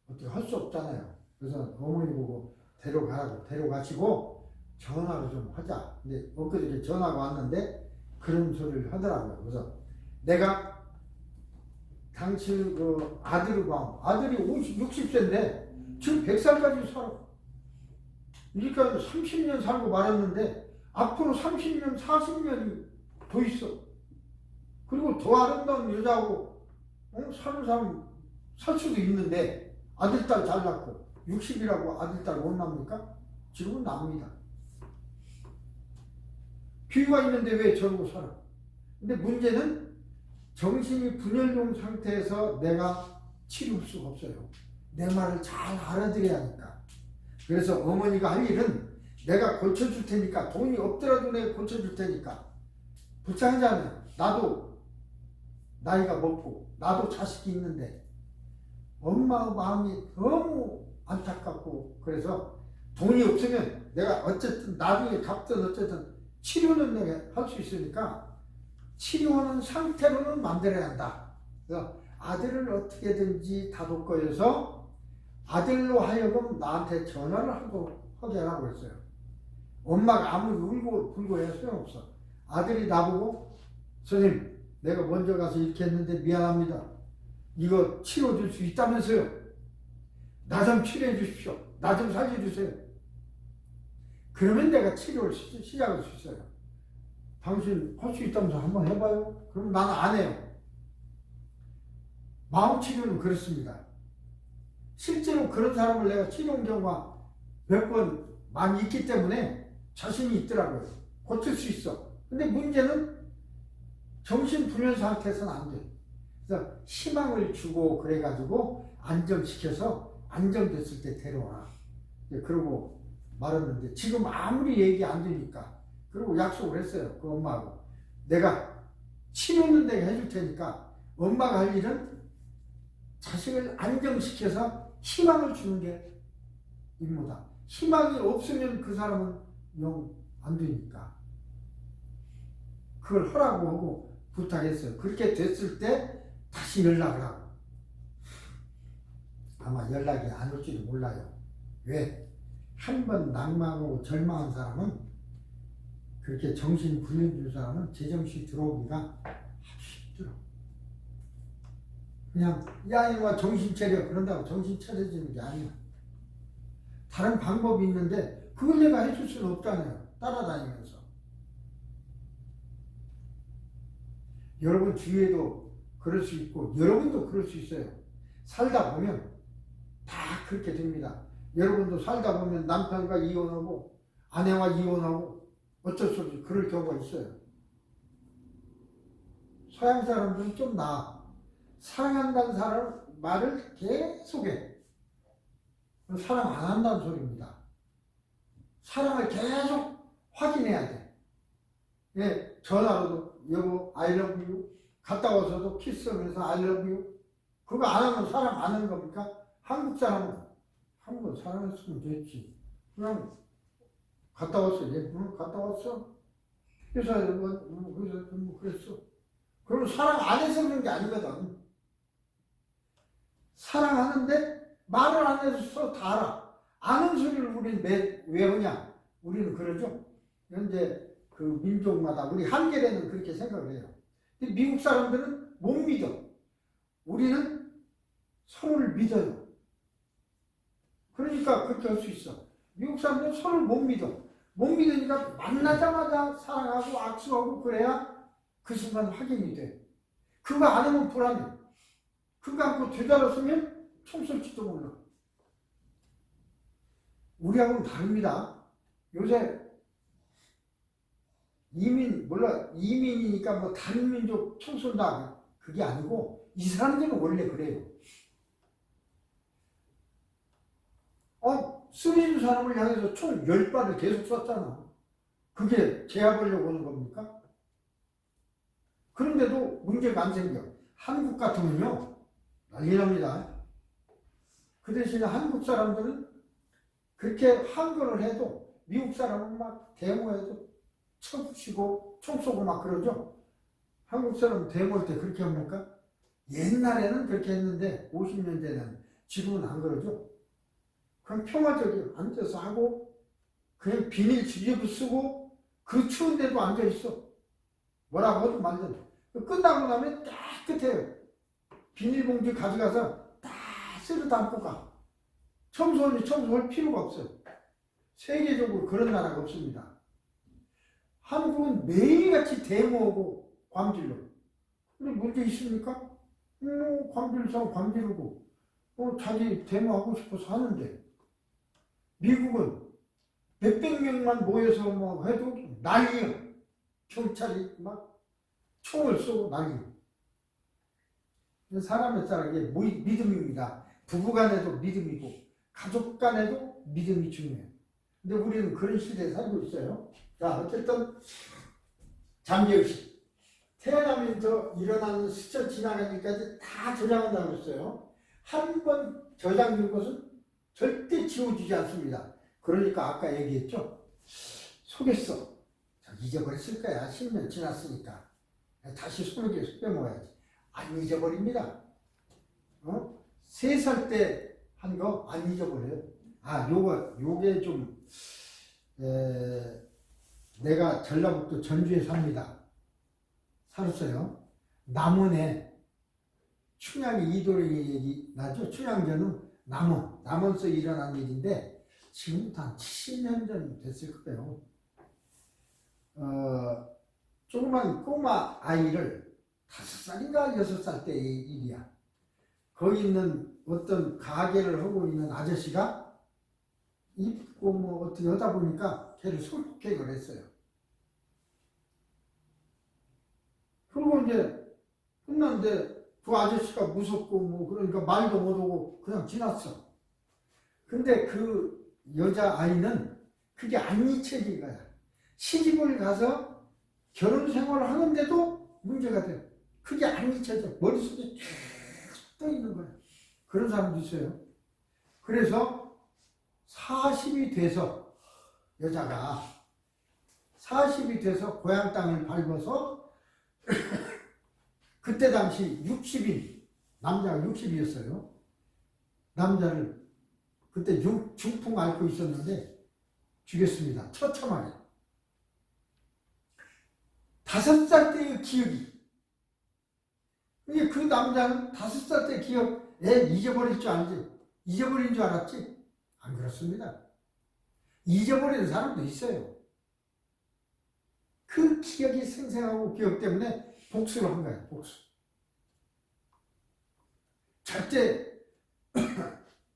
어떻게 할 수 없잖아요. 그래서 어머니 보고 데려가시고 전화를 좀 하자. 근데 엊그저께 전화가 왔는데 그런 소리를 하더라고요. 그래서 내가 당신 그 아들이 60세인데 지금 100살까지 살아. 그러니까 30년 살고 말았는데 앞으로 30년, 40년이 더 있어. 그리고 더 아름다운 여자하고 사는 사람 살 수도 있는데 아들, 딸 잘 낳고 60이라고 아들, 딸 못 낳습니까? 지금은 납니다. 기회가 있는데 왜 저러고 살아? 근데 문제는 정신이 분열된 상태에서 내가 치료할 수가 없어요. 내 말을 잘 알아들어야 하니까. 그래서 어머니가 할 일은 내가 고쳐줄 테니까, 돈이 없더라도 내가 고쳐줄 테니까. 불쌍하잖아요. 나도 나이가 먹고 나도 자식이 있는데 엄마 마음이 너무 안타깝고, 그래서 돈이 없으면 내가 어쨌든 나중에 갚든 어쨌든 치료는 내가 할 수 있으니까 치료하는 상태로는 만들어야 한다. 그래서 아들을 어떻게든지 다독거려서 아들로 하여금 나한테 전화를 하게 하라고 했어요. 엄마가 아무리 울고 불고 해야 소용없어. 아들이 나보고 선생님, 내가 먼저 가서 이렇게 했는데 미안합니다. 이거 치료줄 수 있다면서요. 나 좀 치료해 주십시오. 나 좀 살려주세요. 그러면 내가 치료를 시작할 수 있어요. 당신 할 수 있다면서 한번 해봐요. 그럼 나는 안 해요. 마음 치료는 그렇습니다. 실제로 그런 사람을 내가 치료한 경우가 몇 번 많이 있기 때문에 자신이 있더라고요. 고칠 수 있어. 근데 문제는 정신분열 상태에서는 안 돼. 그래서 희망을 주고 그래가지고 안정시켜서 안정됐을 때 데려와. 그러고 말았는데 지금 아무리 얘기 안 되니까, 그리고 약속을 했어요. 그 엄마하고. 내가 치료는 내가 해줄 테니까 엄마가 할 일은 자식을 안정시켜서 희망을 주는 게 임무다. 희망이 없으면 그 사람은 영 안 되니까. 그걸 하라고 하고 부탁했어요. 그렇게 됐을 때 다시 연락을 하고. 아마 연락이 안 올지도 몰라요. 왜? 한 번 낭망하고 절망한 사람은, 그렇게 정신 불려준 사람은 제정신이 들어오기가 힘들어. 그냥 야 이놈아 정신 차려 그런다고 정신 차려지는 게 아니야. 다른 방법이 있는데 그걸 내가 해줄 수는 없잖아요. 따라다니면서. 여러분 주위에도 그럴 수 있고 여러분도 그럴 수 있어요. 살다 보면 다 그렇게 됩니다. 여러분도 살다 보면 남편과 이혼하고 아내와 이혼하고 어쩔 수 없이 그럴 경우가 있어요. 서양 사람들은 좀 나아. 사랑한다는 사람 말을 계속해. 사랑 안 한다는 소리입니다. 사랑을 계속 확인해야 돼. 예, 전화로도 여보 I love you, 갔다 와서도 키스하면서 I love you. 그거 안 하면 사랑 안 하는 겁니까? 한국 사람은 한 번 사랑했으면 됐지. 그냥 갔다 왔어. 예, 갔다 왔어. 회사에 뭐 그랬어. 그럼 사랑 안 해서 그런 게 아니거든. 사랑하는데 말을 안 해서 다 알아. 아는 소리를 우리는 왜 하냐? 우리는 그러죠. 현재 그 민족마다 우리 한겨레는 그렇게 생각을 해요. 근데 미국 사람들은 못 믿어. 우리는 서로를 믿어요. 그러니까 그렇게 할 수 있어. 미국 사람들은 서로를 못 믿어. 못 믿으니까 만나자마자 사랑하고 악수하고 그래야 그 순간 확인이 돼. 그거 안 하면 불안해. 그거 갖고 되돌았으면 총 쏠지도 몰라. 우리하고는 다릅니다. 요새 이민이니까 뭐 다른 민족 총 쏜다. 그게 아니고 이 사람들은 원래 그래요. 쓰러진 사람을 향해서 총 10발을 계속 쐈잖아. 그게 제압하려고 하는 겁니까? 그런데도 문제가 안 생겨. 한국 같으면요, 난리 납니다. 그 대신에 한국 사람들은 그렇게 항거를 해도 미국 사람은 막 데모해도 쳐 부시고 총 쏘고 막 그러죠. 한국 사람 데모할 때 그렇게 합니까? 옛날에는 그렇게 했는데 50년 전에는. 지금은 안 그러죠. 그럼 평화적으로 앉아서 하고 그냥 비닐 지지부 쓰고 그 추운데도 앉아있어. 뭐라고 하든 말든. 끝나고 나면 깨끗해요. 비닐봉지 가져가서 다 쓸어 담고 가. 청소원이 청소할 필요가 없어요. 세계적으로 그런 나라가 없습니다. 한국은 매일같이 데모하고 광질로. 근데 문제 있습니까? 광질성 광질고 자기 데모하고 싶어서 하는데, 미국은 몇백 명만 모여서 뭐 해도 난리요. 경찰이 막 총을 쏘고 난리. 사람에 따라 이게 믿음입니다. 부부 간에도 믿음이고 가족 간에도 믿음이 중요해요. 근데 우리는 그런 시대에 살고 있어요. 자, 어쨌든 잠재의식. 태어나면서 일어나는 스쳐 지나가기까지 다 저장한다고 했어요. 한 번 저장된 것은 절대 지워지지 않습니다. 그러니까 아까 얘기했죠. 속였어. 잊어버렸을 거야. 10년 지났으니까. 다시 손에 빼먹어야지. 안 잊어버립니다. 3살 때 한 거 안 잊어버려요. 요게 좀, 내가 전라북도 전주에 삽니다. 살았어요. 남원에 춘향이 이도령이 얘기 나죠. 춘향전은 남원에서 일어난 일인데 지금부터 한 70년 전 됐을 거예요. 조그만 꼬마 아이를 5살인가 6살 때의 일이야. 거기 있는 어떤 가게를 하고 있는 아저씨가 입고 뭐 어떻게 하다 보니까 걔를 솔폭행을 했어요. 그리고 이제 끝났는데 그 아저씨가 무섭고 뭐 그러니까 말도 못하고 그냥 지났어. 근데 그 여자아이는 그게 안 잊혀진 거야. 시집을 가서 결혼 생활을 하는데도 문제가 돼요. 그게 안 잊혀져. 머릿속에 쭉 떠 있는 거야. 그런 사람도 있어요. 그래서 40이 돼서 여자가 40이 돼서 고향 땅을 밟아서 그때 당시 60인 남자가 60이었어요. 남자를 그때 중풍 앓고 있었는데 죽였습니다. 처참하게. 5살 때의 기억이. 그 남자는 5살 때 기억, 잊어버릴 줄 알지? 잊어버린 줄 알았지? 안 그렇습니다. 잊어버리는 사람도 있어요. 그 기억이 생생하고 기억 때문에 복수를 한 거예요. 복수. 절대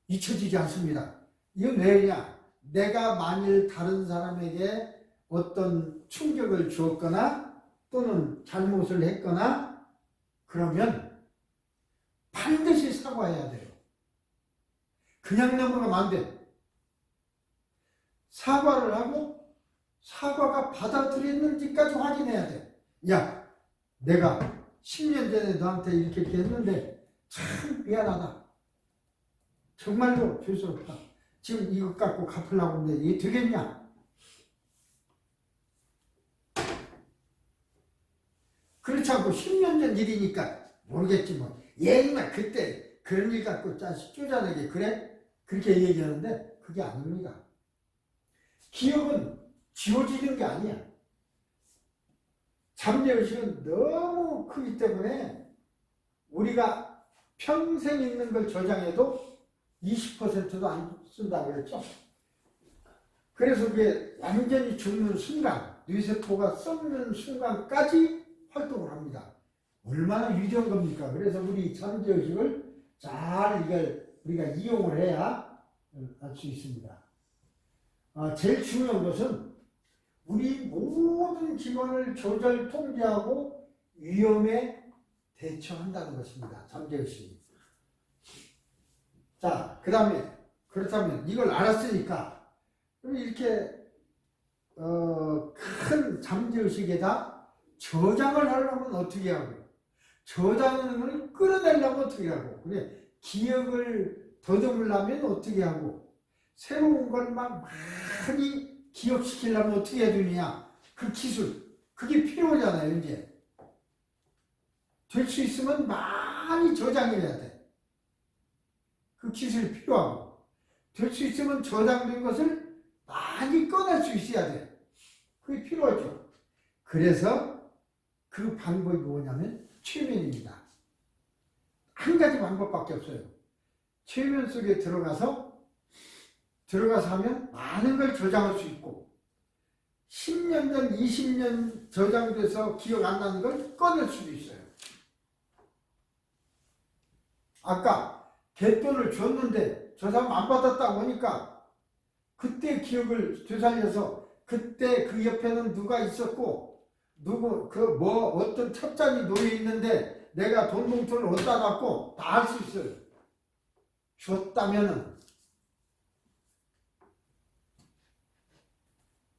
잊혀지지 않습니다. 이건 왜냐? 내가 만일 다른 사람에게 어떤 충격을 주었거나 또는 잘못을 했거나 그러면 반드시 사과해야 돼요. 그냥 넘어가면 안 돼. 사과를 하고 사과가 받아들였는지까지 확인해야 돼. 야, 내가 10년 전에 너한테 이렇게 했는데 참 미안하다. 정말로 죄송합니다. 지금 이것 갖고 갚으려고 하는데 이게 되겠냐? 그렇지 않고 10년 전 일이니까 모르겠지 뭐. 얘나 그때 그런 일 갖고 자식 쪼잔하게 그래? 그렇게 얘기하는데 그게 아닙니다. 기억은 지워지는 게 아니야. 잠재의식은 너무 크기 때문에 우리가 평생 있는 걸 저장해도 20%도 안 쓴다고 그랬죠. 그래서 그게 완전히 죽는 순간, 뇌세포가 썩는 순간까지 활동을 합니다. 얼마나 유리한 겁니까? 그래서 우리 잠재의식을 잘 이걸 우리가 이용을 해야 알 수 있습니다. 제일 중요한 것은 우리 모든 기관을 조절, 통제하고 위험에 대처한다는 것입니다. 잠재의식이. 자, 그 다음에 그렇다면 이걸 알았으니까 그럼 이렇게 큰 잠재의식에다 저장을 하려면 어떻게 하고 저장을 끌어내려면 어떻게 하고 그래 기억을 더듬으려면 어떻게 하고 새로운 걸 막 많이 기억시키려면 어떻게 해야 되느냐 그 기술 그게 필요하잖아요. 이제 될 수 있으면 많이 저장해야 돼. 그 기술이 필요하고 될 수 있으면 저장된 것을 많이 꺼낼 수 있어야 돼. 그게 필요하죠. 그래서 그 방법이 뭐냐면 최면입니다. 한 가지 방법밖에 없어요. 최면 속에 들어가서 하면 많은 걸 저장할 수 있고 10년 전, 20년 저장돼서 기억 안 나는 걸 꺼낼 수도 있어요. 아까 갯돈을 줬는데 저 사람 안 받았다고 하니까 그때 기억을 되살려서 그때 그 옆에는 누가 있었고 누구 어떤 첩잔이 놓여 있는데 내가 돈 봉투를 어디다 놨고 다 알 수 있어요. 줬다면은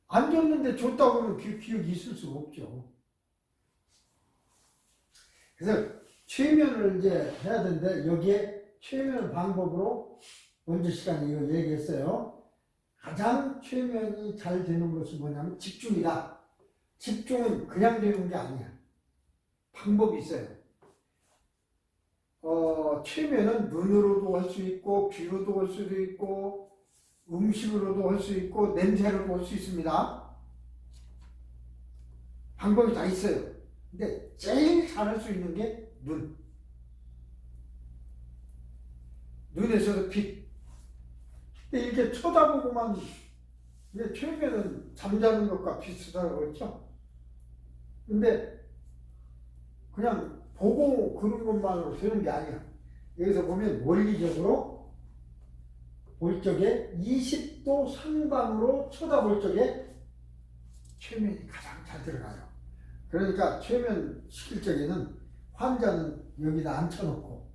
안 줬는데 줬다고 하면 기억이 있을 수가 없죠. 그래서 최면을 이제 해야 되는데 여기에 최면 방법으로 먼저 시간에 이거 얘기했어요. 가장 최면이 잘 되는 것이 뭐냐면 집중이다. 집중은 그냥 되는 게 아니야. 방법이 있어요. 최면은 눈으로도 할 수 있고 귀로도 할 수도 있고 음식으로도 할 수 있고 냄새로도 할 수 있습니다. 방법이 다 있어요. 근데 제일 잘할 수 있는 게 눈. 눈에서도 빛. 근데 이렇게 쳐다보고만 이게 최면은 잠자는 것과 비슷하다고 했죠. 근데 그냥 보고 그런 것만으로 되는 게 아니야. 여기서 보면 원리적으로 볼 적에 20도 상방으로 쳐다볼 적에 최면이 가장 잘 들어가요. 그러니까 최면 시킬 적에는 환자는 여기다 앉혀놓고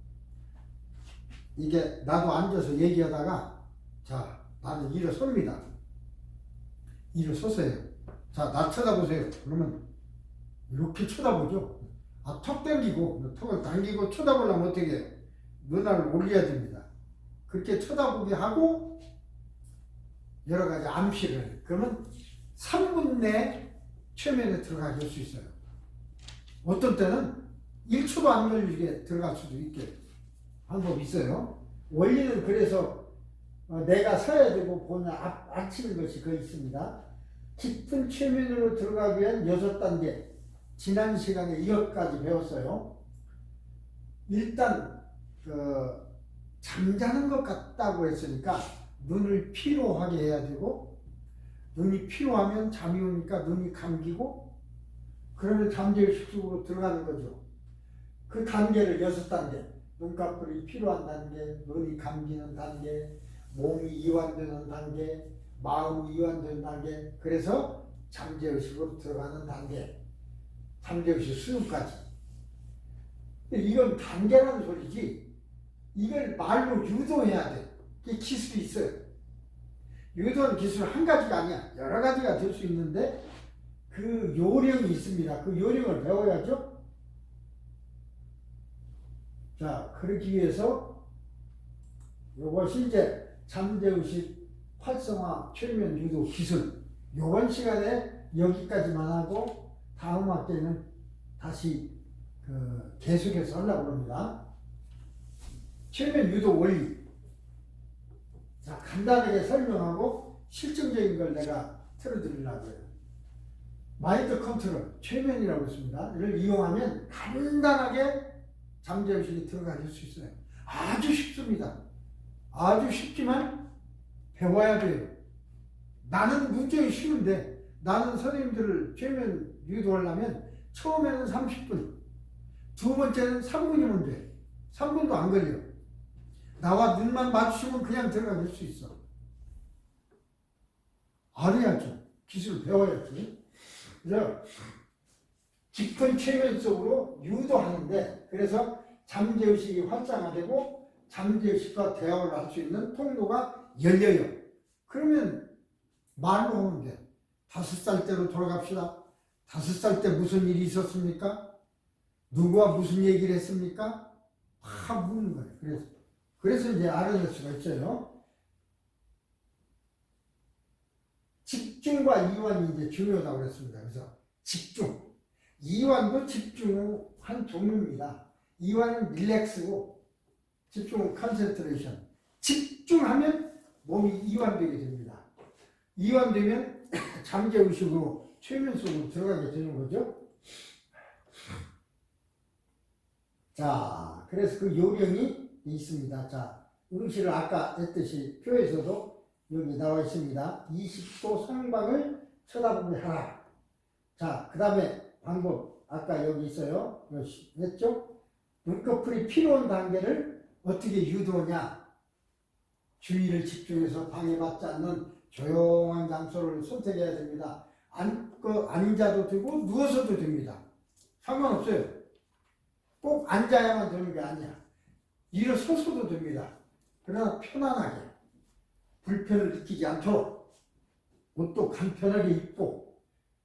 이게 나도 앉아서 얘기하다가 자 나는 일어섭니다. 일어서세요. 자 나 쳐다보세요. 그러면 이렇게 쳐다보죠. 턱 당기고 턱을 당기고 쳐다보려면 어떻게 해요? 눈알을 올려야 됩니다. 그렇게 쳐다보게 하고 여러 가지 암시를 그러면 3분 내에 최면에 들어가게 할 수 있어요. 어떤 때는 1초도 안 걸리게 들어갈 수도 있게 방법이 있어요. 원리는 그래서 내가 서야 되고 보면 앉히는 것이 거의 있습니다. 깊은 최면으로 들어가기 위한 6단계 지난 시간에 이것까지 배웠어요. 일단 잠자는 것 같다고 했으니까 눈을 피로하게 해야 되고 눈이 피로하면 잠이 오니까 눈이 감기고 그러면 잠재의식 속으로 들어가는 거죠. 그 단계를 6단계 눈꺼풀이 피로한 단계, 눈이 감기는 단계, 몸이 이완되는 단계, 마음이 이완되는 단계 그래서 잠재의식으로 들어가는 단계 잠재의식 수준까지 이건 단계라는 소리지 이걸 말로 유도해야 돼. 이 기술이 있어요. 유도하는 기술 한 가지가 아니야. 여러 가지가 될 수 있는데 그 요령이 있습니다. 그 요령을 배워야죠. 자, 그러기 위해서 이것이 이제 잠재의식 활성화 최면 유도 기술 이번 시간에 여기까지만 하고 다음 학기에는 다시 계속해서 하려고 합니다. 최면 유도 원리. 자, 간단하게 설명하고 실증적인 걸 내가 틀어드리려고 해요. 마인드 컨트롤, 최면이라고 했습니다. 이를 이용하면 간단하게 잠재의식이 들어갈 수 있어요. 아주 쉽습니다. 아주 쉽지만 배워야 돼요. 나는 문제가 쉬운데 나는 선생님들을 최면 유도하려면 처음에는 30분, 두 번째는 3분이면 돼. 3분도 안 걸려. 나와 눈만 맞추면 그냥 들어갈 수 있어. 알아야죠. 기술 배워야지. 그래서 깊은 최면 속으로 유도하는데 그래서 잠재의식이 활성화되고 잠재의식과 대화를 할 수 있는 통로가 열려요. 그러면 말로 하면 돼. 5살 때로 돌아갑시다. 5살 때 무슨 일이 있었습니까? 누구와 무슨 얘기를 했습니까? 다 묻는 거예요. 그래서 이제 알아낼 수가 있어요. 집중과 이완이 이제 중요하다고 그랬습니다. 그래서 집중. 이완도 집중한 종류입니다. 이완은 릴렉스고 집중은 컨센트레이션. 집중하면 몸이 이완되게 됩니다. 이완되면 잠재의식으로 최면 속으로 들어가게 되는 거죠. 자, 그래서 그 요령이 있습니다. 자, 응시를 아까 했듯이 표에서도 여기 나와 있습니다. 20도 상방을 쳐다보게 하라. 자, 그 다음에 방법 아까 여기 있어요. 했죠? 눈꺼풀이 필요한 단계를 어떻게 유도하냐. 주의를 집중해서 방해받지 않는 조용한 장소를 선택해야 됩니다. 앉아도 되고 누워서도 됩니다. 상관없어요. 꼭 앉아야만 되는 게 아니야. 일어서서도 됩니다. 그러나 편안하게 불편을 느끼지 않도록 옷도 간편하게 입고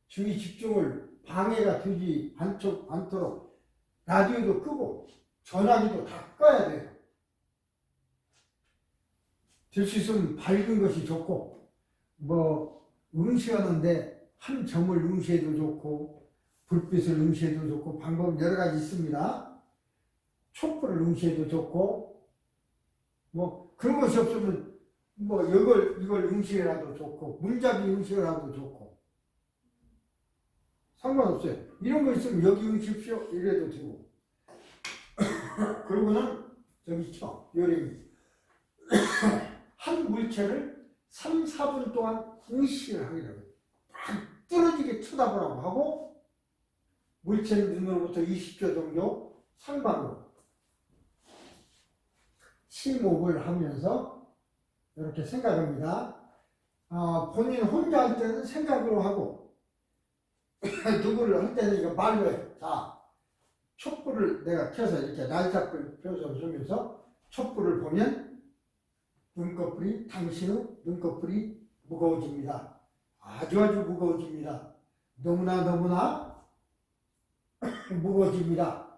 주의 집중을 방해가 되지 않도록 라디오도 끄고 전화기도 다 꺼야 돼요. 될 수 있으면 밝은 것이 좋고 응시하는데 한 점을 응시해도 좋고 불빛을 응시해도 좋고 방법은 여러 가지 있습니다. 촛불을 응시해도 좋고 그런 것이 없으면 이걸 응시해라도 좋고 문잡이 응시해라도 좋고 상관없어요. 이런 거 있으면 여기 응시십시오 이래도 되고 그러고는 저기 있죠. 요령이 한 물체를 3, 4분 동안 응시를 하기라고 해요. 딱 뚫어지게 쳐다보라고 하고 물체는 눈으로부터 20초 정도 상방으로 심호흡을 하면서 이렇게 생각합니다. 본인 혼자 할 때는 생각으로 하고 누구를 할 때는 이거 말로 해. 자, 촛불을 내가 켜서 이렇게 날짝을 펴서 주면서 촛불을 보면 당신의 눈꺼풀이 무거워집니다. 아주 무거워집니다. 너무나 무거워집니다.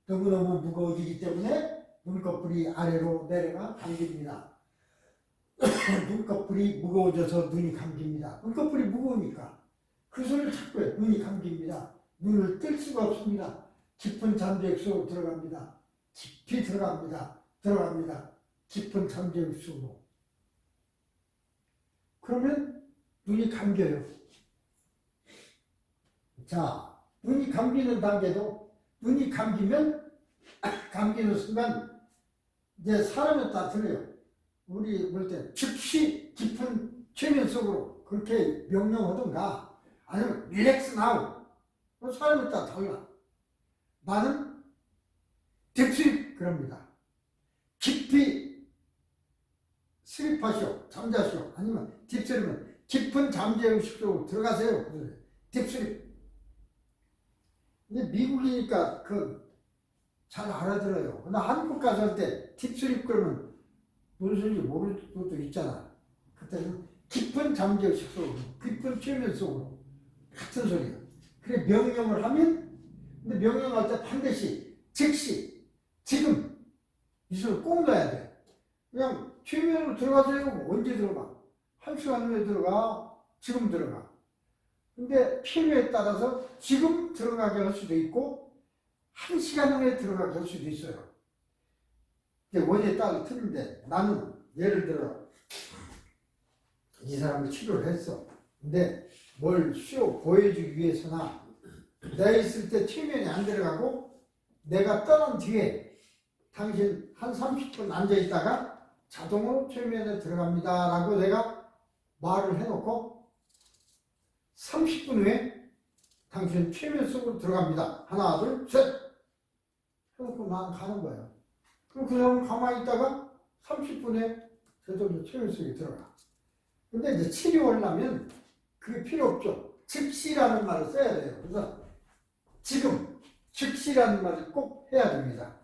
너무너무 무거워지기 때문에 눈꺼풀이 아래로 내려가 감깁니다. 눈꺼풀이 무거워져서 눈이 감깁니다. 눈꺼풀이 무거우니까 그 소리를 자꾸 해요. 눈이 감깁니다. 눈을 뜰 수가 없습니다. 깊은 잠재 속으로 들어갑니다. 깊이 들어갑니다. 깊은 잠재 속으로. 그러면 눈이 감겨요. 자, 눈이 감기는 단계도 눈이 감기면 감기는 순간 이제 사람에 따라 틀려요. 우리 볼 때 즉시 깊은 최면 속으로 그렇게 명령하던가 아니면 릴렉스 나우 사람에 따라 달라. 나는 딥스립 그럽니다. 깊이 스립하시오 잠자시오 아니면 딥스립은 깊은 잠재의식 속으로 들어가세요. 딥스립. 근데 미국이니까 잘 알아들어요. 나 한국 가서 할 때 딥스립 그러면 무슨 소리인지 모를 수도 있잖아. 그때는 깊은 잠재의식 속으로 깊은 최면 속으로 같은 소리예요. 그래 명령을 하면 근데 명령할 때 반드시 즉시 지금 이 소리 꼭 넣어야 돼. 그냥 최면으로 들어가세요. 언제 들어가? 1시간 후에 들어가? 지금 들어가. 근데 필요에 따라서 지금 들어가게 할 수도 있고 1시간 후에 들어가게 할 수도 있어요. 원에 따라 틀린데 나는 예를 들어 이 사람을 치료를 했어. 근데 뭘 쇼 보여주기 위해서나 내가 있을 때 최면이 안 들어가고 내가 떠난 뒤에 당신 한 30분 앉아있다가 자동으로 최면에 들어갑니다 라고 내가 말을 해놓고 30분 후에 당신 최면 속으로 들어갑니다. 하나 둘 셋 해놓고 난 가는 거예요. 그럼 그 사람은 가만히 있다가 30분에 저절로 최면 속에 들어가. 근데 이제 치료하려면 그게 필요 없죠. 즉시라는 말을 써야 돼요. 그래서 지금 즉시라는 말을 꼭 해야 됩니다.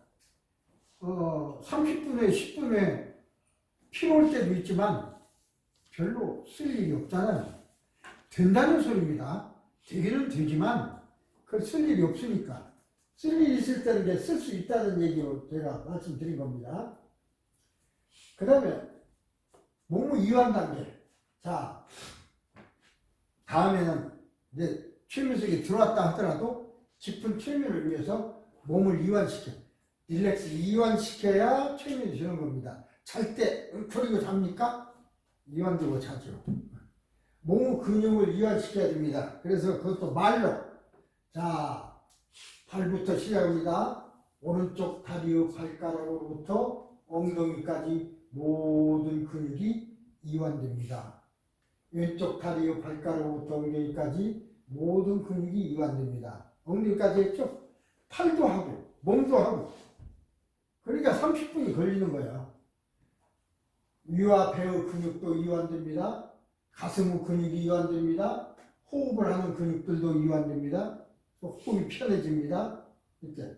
30분에 10분에 필요할 때도 있지만 별로 쓸 일이 없잖아요. 된다는 소리입니다. 되기는 되지만 그걸 쓸 일이 없으니까. 쓸 일이 있을 때는 이제 쓸 수 있다는 얘기로 제가 말씀드린 겁니다. 그 다음에 몸의 이완 단계. 자, 다음에는 이제 최면 속에 들어왔다 하더라도 깊은 최면을 위해서 몸을 이완시켜. 릴렉스 이완시켜야 최면이 되는 겁니다. 잘 때 웅크리고 잡니까? 이완되고 자죠. 몸의 근육을 이완시켜야 됩니다. 그래서 그것도 말로. 자, 발부터 시작합니다. 오른쪽 다리의 발가락으로부터 엉덩이까지 모든 근육이 이완됩니다. 왼쪽 다리의 발가락으로부터 엉덩이까지 모든 근육이 이완됩니다. 엉덩이까지 했죠? 팔도 하고 몸도 하고. 그러니까 30분이 걸리는 거예요. 위와 배의 근육도 이완됩니다. 가슴의 근육이 이완됩니다. 호흡을 하는 근육들도 이완됩니다. 호흡이 편해집니다. 이렇게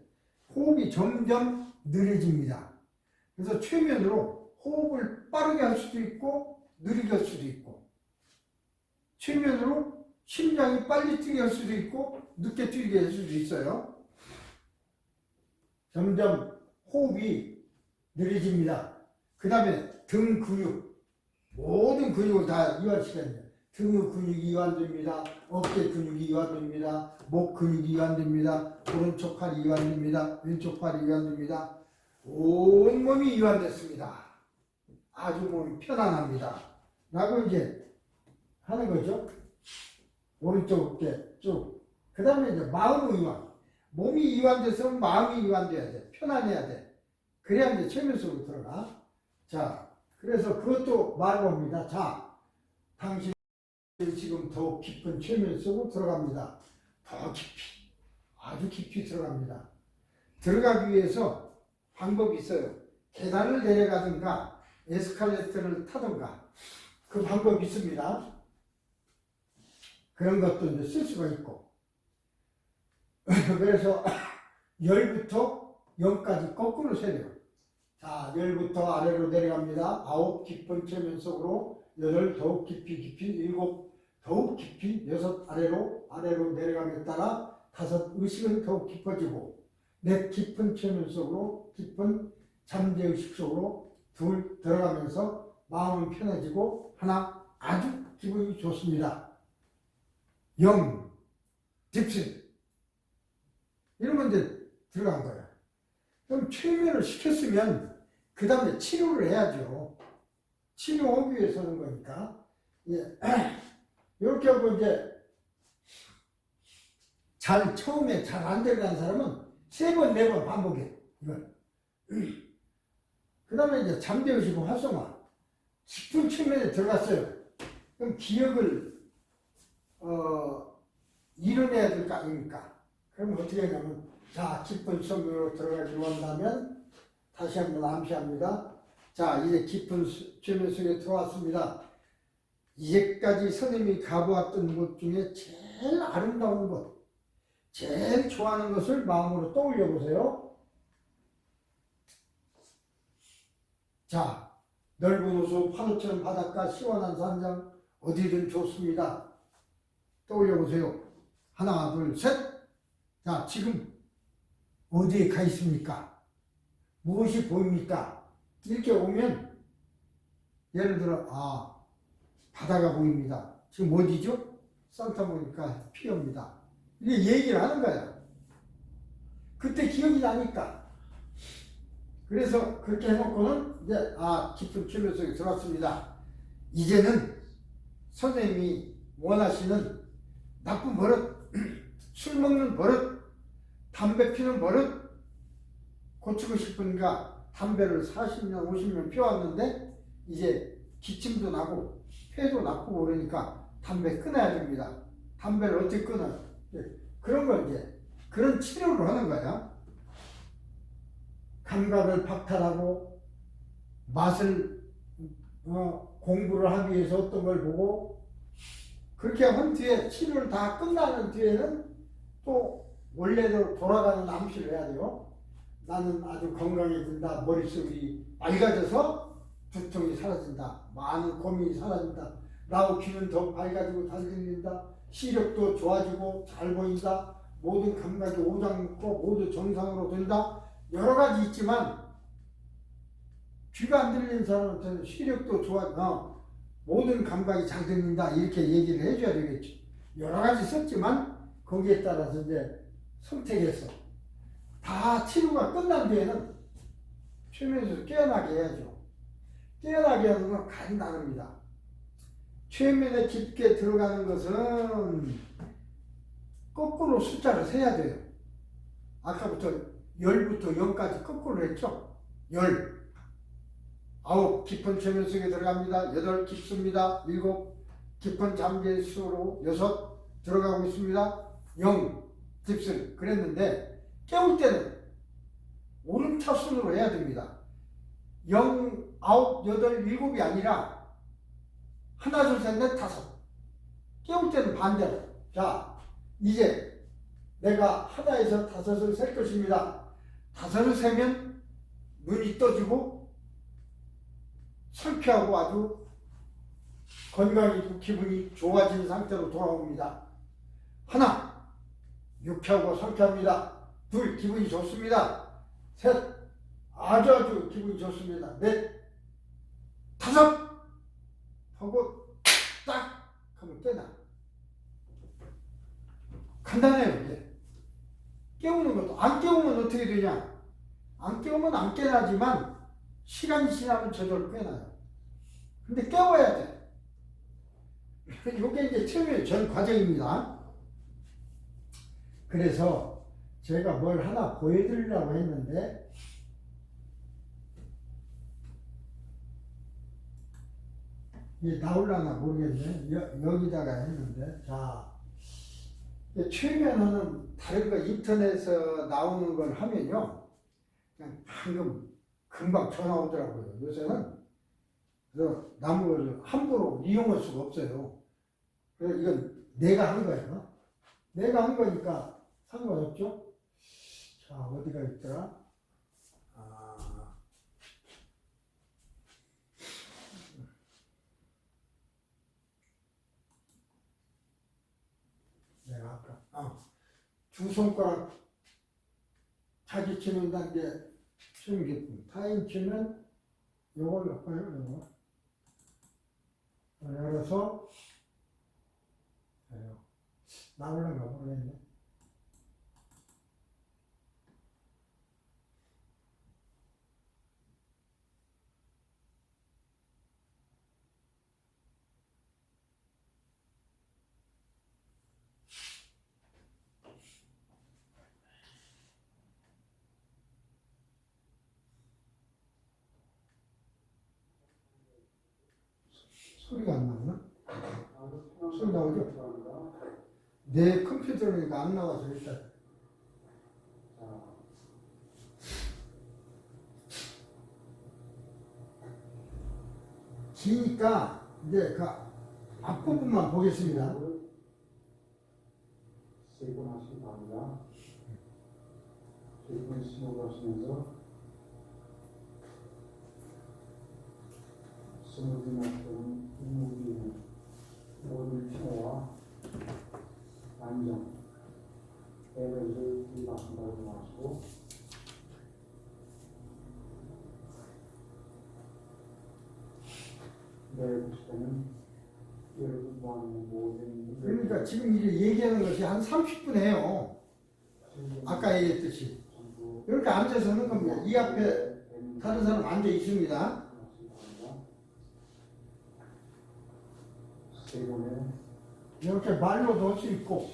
호흡이 점점 느려집니다. 그래서 최면으로 호흡을 빠르게 할 수도 있고 느리게 할 수도 있고, 최면으로 심장이 빨리 뛰게 할 수도 있고 늦게 뛰게 할 수도 있어요. 점점 호흡이 느려집니다. 그 다음에 등 근육, 모든 근육을 다 이완시켜야 돼요. 등의 근육이 이완됩니다. 어깨 근육이 이완됩니다. 목 근육이 이완됩니다. 오른쪽 팔이 이완됩니다. 왼쪽 팔이 이완됩니다. 온몸이 이완됐습니다. 아주 몸이 편안합니다. 라고 이제 하는 거죠. 오른쪽 어깨 쭉. 그 다음에 이제 마음의 이완. 몸이 이완돼서 마음이 이완돼야 돼. 편안해야 돼. 그래야 이제 최면 속으로 들어가. 자, 그래서 그것도 말해봅니다. 자, 당신 지금 더 깊은 최면 속으로 들어갑니다. 더 깊이, 아주 깊이 들어갑니다. 들어가기 위해서 방법이 있어요. 계단을 내려가든가 에스컬레이터를 타든가 그 방법이 있습니다. 그런 것도 이제 쓸 수가 있고. 그래서 10부터 0까지 거꾸로 세요. 자, 10부터 아래로 내려갑니다. 9 깊은 최면 속으로, 8 더욱 깊이, 7 더욱 깊이, 6 아래로 내려감에 따라 5 의식은 더욱 깊어지고, 4 깊은 최면 속으로, 깊은 잠재의식 속으로 2 들어가면서 마음은 편해지고, 1 아주 기분이 좋습니다. 0 딥슬. 이러면 이제 들어간 거야. 그럼 최면을 시켰으면 그 다음에 치료를 해야죠. 치료하기 위해서 하는 거니까. 예. 이렇게 하고 이제 처음에 잘 안 들어간 사람은 3번, 4번 반복해. 이걸. 그 다음에 이제 잠재의식 활성화. 깊은 최면에 들어갔어요. 그럼 기억을 이뤄내야 될 거 아닙니까? 그럼 어떻게 하냐면, 자, 깊은 속으로 들어가기 원하면 다시 한번 암시합니다. 자, 이제 깊은 최면 속에 들어왔습니다. 이제까지 선생님이 가보았던 곳 중에 제일 아름다운 곳, 제일 좋아하는 것을 마음으로 떠올려 보세요. 자, 넓은 호수, 파도처럼 바닷가, 시원한 산장, 어디든 좋습니다. 떠올려 보세요. 하나, 둘, 셋. 자, 지금 어디에 가 있습니까? 무엇이 보입니까? 이렇게 오면 예를 들어 바다가 보입니다. 지금 어디죠? 산타모니카 피어입니다. 이게 얘기를 하는 거야. 그때 기억이 나니까. 그래서 그렇게 해놓고는 이제 깊은 최면 속에 들어왔습니다. 이제는 선생님이 원하시는 나쁜 버릇, 술 먹는 버릇, 담배 피는 버릇 고치고 싶으니까 담배를 40년, 50년 피워왔는데 이제 기침도 나고 폐도 나쁘고 그러니까 담배 끊어야 됩니다. 담배를 어떻게 끊어요? 그런 걸 이제 그런 치료를 하는 거야. 감각을 박탈하고 맛을 공부를 하기 위해서 어떤 걸 보고 그렇게 한 뒤에 치료를 다 끝나는 뒤에는 또 원래대로 돌아가는 암시를 해야 돼요. 나는 아주 건강해진다. 머릿속이 맑아져서 두통이 사라진다. 많은 고민이 사라진다. 나의 귀는 더 밝아지고 잘 들린다. 시력도 좋아지고 잘 보인다. 모든 감각이 오장육부 모두 정상으로 된다. 여러 가지 있지만 귀가 안 들리는 사람한테는 시력도 좋아지고 모든 감각이 잘 들린다. 이렇게 얘기를 해줘야 되겠죠. 여러 가지 썼지만 거기에 따라서 이제 선택해서 다 치료가 끝난 뒤에는 최면에서 깨어나게 해야죠. 깨어나게 하는 건 간이 다릅니다. 최면에 깊게 들어가는 것은 거꾸로 숫자를 세야 돼요. 아까부터 10부터 0까지 거꾸로 했죠. 10. 9 깊은 최면 속에 들어갑니다. 8 깊습니다. 7 깊은 잠재 수로 6 들어가고 있습니다. 0 딥슬 그랬는데 깨울 때는 오름차순으로 해야 됩니다. 0, 9, 8, 7이 아니라 하나, 둘, 셋, 넷, 다섯. 깨울 때는 반대로. 자, 이제 내가 하나에서 다섯을 셀 것입니다. 다섯을 세면 눈이 떠지고 상쾌하고 아주 건강이고 기분이 좋아진 상태로 돌아옵니다. 하나, 유쾌하고 상쾌합니다. 둘, 기분이 좋습니다. 셋, 아주 기분이 좋습니다. 넷, 다섯 하고 딱 하면 깨나. 간단해요. 이제 깨우는 것도 안 깨우면 어떻게 되냐? 안 깨우면 안 깨나지만 시간이 지나면 저절로 깨나요. 근데 깨워야 돼. 이게 이제 최면의 전 과정입니다. 그래서 제가 뭘 하나 보여드리려고 했는데 이게 나올라나 모르겠네. 여기다가 했는데 자 최면은 다른 거 인터넷에서 나오는 걸 하면요 그냥 방금 금방 전화 오더라고요. 요새는 그래서 나무를 함부로 이용할 수가 없어요. 그래서 이건 내가 한 거예요. 내가 한 거니까 상관없죠. 자 어디가 있더라? 내가 아까 두 손가락 자기 치는 단계 숨 깊은 타임 치면 요걸 넣을까요? 요거 열어서 나올란가 모르겠네. 소리가 안 나오나? 소리 나오죠? 내 컴퓨터로니까 안 나와서 일단 기니까 이제 그 앞부분만 보겠습니다. 세고 나신 다음에 기분 심호흡하시면서 숨을 들이마시고 이목이 모든 피로와 안정, 에너지를 들이마신다고 마시고 내고 싶다는 여러분 모아놓은 모든 그러니까 지금 이제 얘기하는 것이 한 30분 해요. 아까 얘기했듯이 이렇게 앉아서 하는 겁니다. 이 앞에 다른 사람 앉아 있습니다. 이렇게 말로도 할 수 있고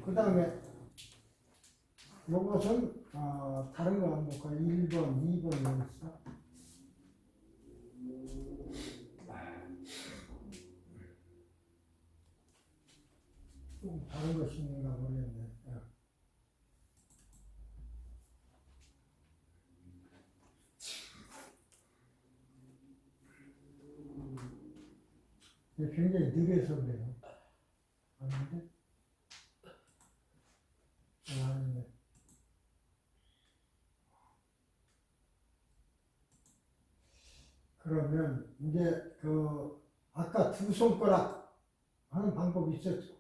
그 다음에 요것은 다른 거 한번 볼까요? 1번, 2번 여기 있어. 좀 다른 것이 있는가 모르겠네. 굉장히 느려서 그래요. 아닌데? 아닌데. 그러면 그러면 이제 그 아까 두 손가락 하는 방법이 있었죠.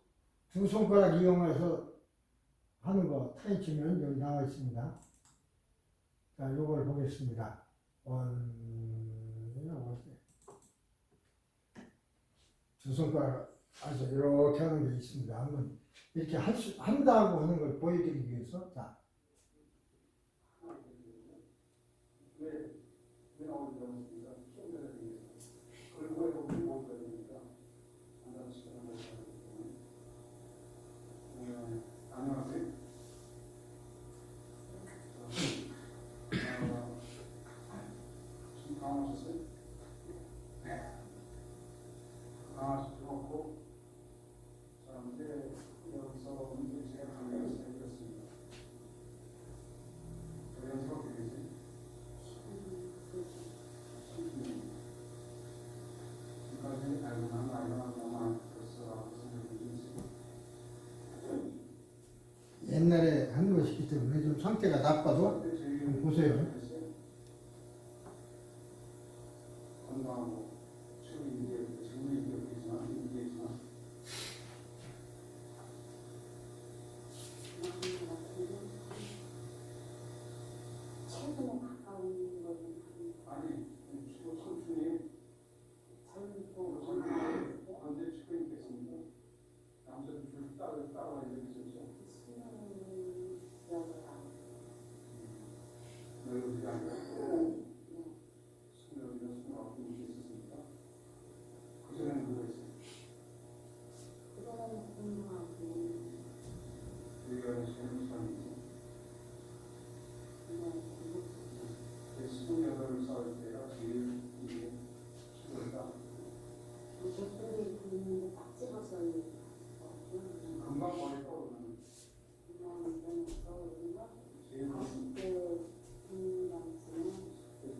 두 손가락 이용해서 하는 거 타이치면 여기 나와 있습니다. 자, 요걸 보겠습니다. 두 손가락 아주 이렇게 하는 게 있습니다. 한번 이렇게 한다고 하는 걸 보여드리기 위해서 자. 왜 나오는지 모르겠습니다. 수업을 해야 되겠어요. 그리고 왜 거기 못 가야 됩니까? 앉아서 시간을 못 가야 되기 때문에. 안녕하세요. 지금 강화하셨어요? 네. 강화하실 필요 없고, 자, 근데 여기서 문제 제가 강의했어요. 그렇습니다. 저 연습 어떻게 되지? 지금까지 알고 나면 너무 벌써 생각이 옛날에 한 것이기 때문에 좀 상태가 나빠도 좀 보세요. 건강하고 지금 얘기했지만 최근에 가까운 거는 아니 주로 청춘이 언제 치과 있겠습니까? 남자들 줄 따라와 이렇게 되죠. 수능 기억을 안 너희 어떻게 알아요? 수능이나 수능하고 이렇게 있었습니까? 그전에는 누가 있어요? 그전에는 공부하고 우리가 제일 사람이지. 그냥 28살 때가 제일 이게 힘들다. 목소리 듣는데 딱 집어서 금방 머리 떠오르는 그냥 이런 떠오르는 제일 큰 40대 듣는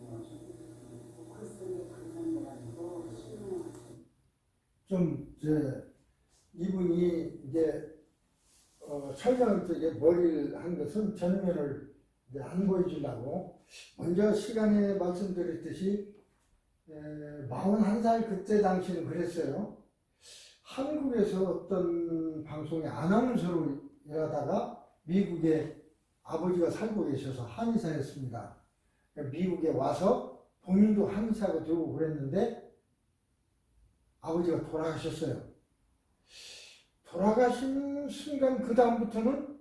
방식은 글쓰기에 감정돼가지고 수능 좀 이제 이분이 이제 설명을 때 머리를 한 것은 전면을 이제 안 보여주려고 먼저 시간에 말씀드렸듯이 41살 그때 당시는 그랬어요. 한국에서 어떤 방송의 아나운서로 일하다가 미국에 아버지가 살고 계셔서 한의사였습니다. 미국에 와서 본인도 한의사가 되고 그랬는데 아버지가 돌아가셨어요. 돌아가신 순간 그 다음부터는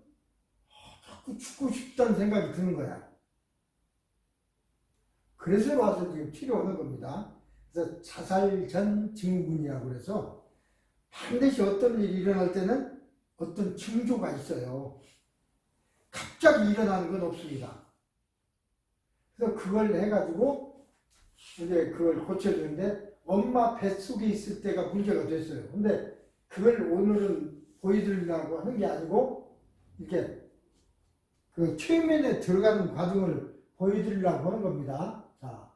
자꾸 죽고 싶다는 생각이 드는 거야. 그래서 와서 지금 치료하는 겁니다. 그래서 자살 전 증후군이라고 그래서 반드시 어떤 일이 일어날 때는 어떤 징조가 있어요. 갑자기 일어나는 건 없습니다. 그래서 그걸 해가지고 이제 그걸 고쳐주는데 엄마 뱃속에 있을 때가 문제가 됐어요. 근데 그걸 오늘은 보여드리려고 하는 게 아니고 이렇게 그 최면에 들어가는 과정을 보여드리려고 하는 겁니다. 자.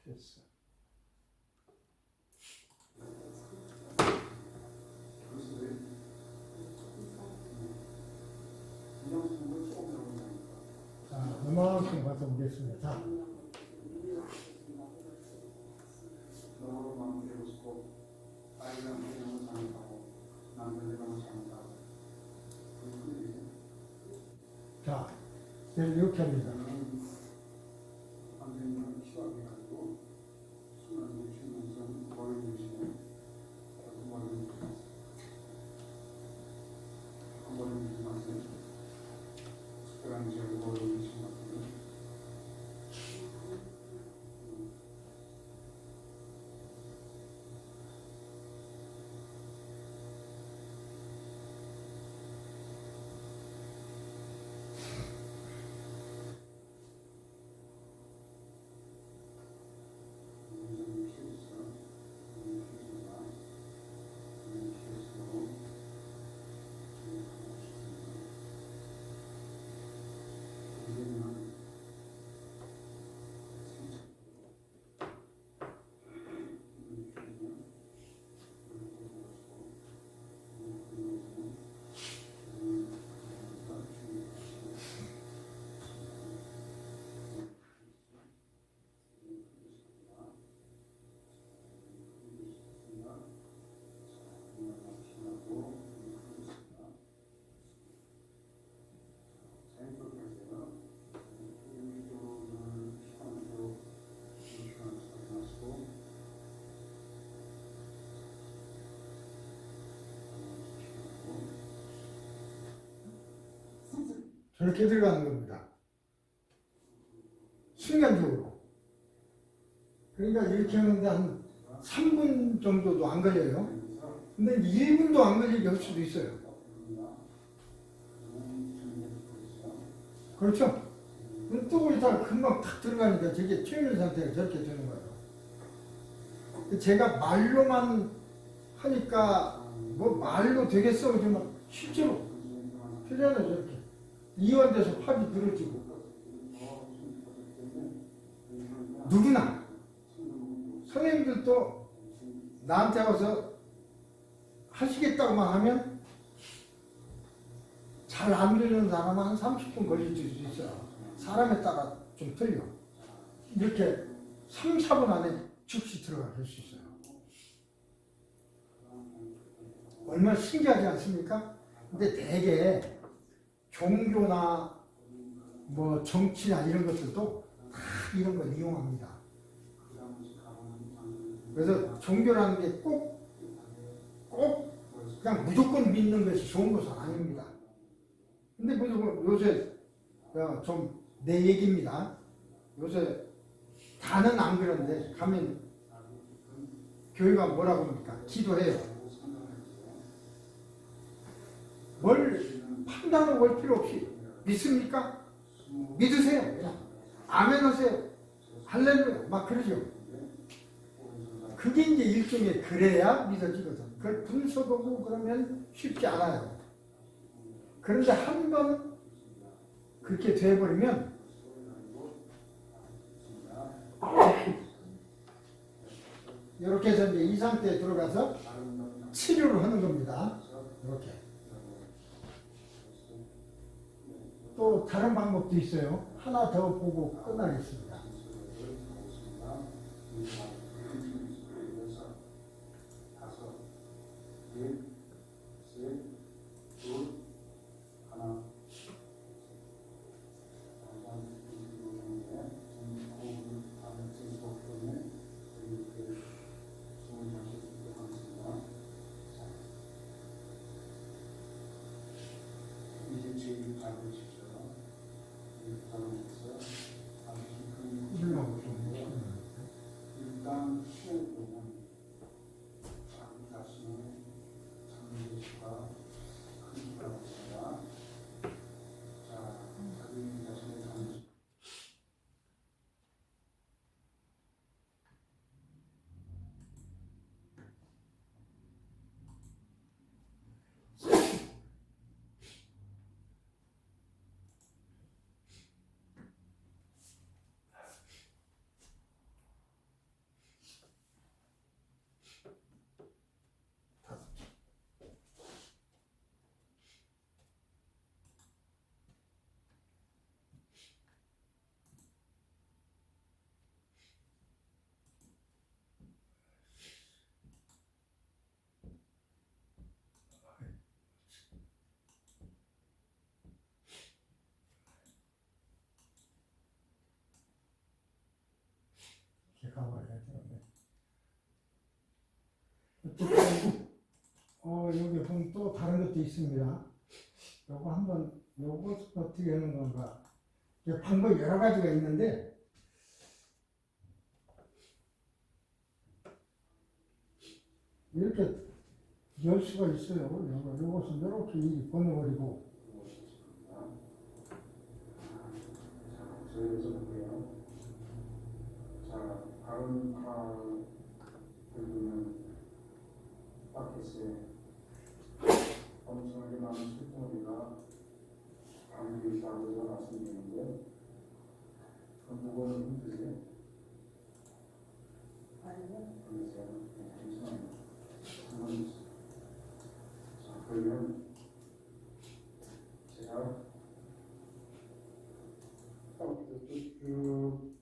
됐어. 자, 이만큼 가서 보겠습니다. 자. 너무 마음 되고 싶고 아이랑 그냥 잘못하고 남편이랑 잘못하고 자, 이렇게 합니다. 선생님을 키워게 가지고 술을 드시면서 머리 드시면 머리 드시면서 머리 드시면서 특별한 지역에 머리 드시면서 그렇게 들어가는 겁니다. 순간적으로. 그러니까 이렇게 하는데 한 3분 정도도 안 걸려요. 근데 1분도 안 걸리게 할 수도 있어요. 그렇죠? 뜨고 있다가 금방 탁 들어가니까 저게 최면 상태가 저렇게 되는 거예요. 제가 말로만 하니까 뭐 말로 되겠어? 그러지만 실제로 필요하네 저렇게. 이완돼서 팔이 늘어지고. 누구나 선생님들도 나한테 와서 하시겠다고만 하면 잘 안 되는 사람은 한 30분 걸릴 수 있어요. 사람에 따라 좀 틀려. 이렇게 3, 4분 안에 즉시 들어갈 수 있어요. 얼마나 신기하지 않습니까? 근데 대개 종교나 뭐 정치나 이런 것들도 다 이런 걸 이용합니다. 그래서 종교라는 게 꼭 그냥 무조건 믿는 것이 좋은 것은 아닙니다. 근데 요새 좀 내 얘기입니다. 요새 다는 안 그런데 가면 교회가 뭐라고 합니까? 기도해요. 뭘 판단을 할 필요 없이 믿습니까? 믿으세요. 그냥 아멘 하세요. 할렐루야 막 그러죠. 그게 이제 일종의 그래야 믿어지거든. 그걸 분석하고 그러면 쉽지 않아요. 그런데 한 번 그렇게 돼버리면 이렇게 해서 이제 이 상태에 들어가서 치료를 하는 겁니다. 이렇게. 또 다른 방법도 있어요. 하나 더 보고 끝나겠습니다. 일단 시험보면 자기 자신의 장래의식과 크기라고 합니다. 자, 자기 자신의 장래의식. 가봐야 되는데. 어쨌든 여기 보면 또 다른 것도 있습니다. 요거 한번 요거 어떻게 하는 건가? 방법이 여러 가지가 있는데 이렇게 열 수가 있어요. 요것은 이렇게 보내버리고. 저희에서 볼게요. 자, 바른 팔 들리는 바켓에 엄청나게 많은 술덩어리가 담겨 있다고 제가 말씀드리는데 그 무거운 힘드세요? 아니요. 그러세요? 네, 괜찮아요. 한번 자, 그러면 제가 쭉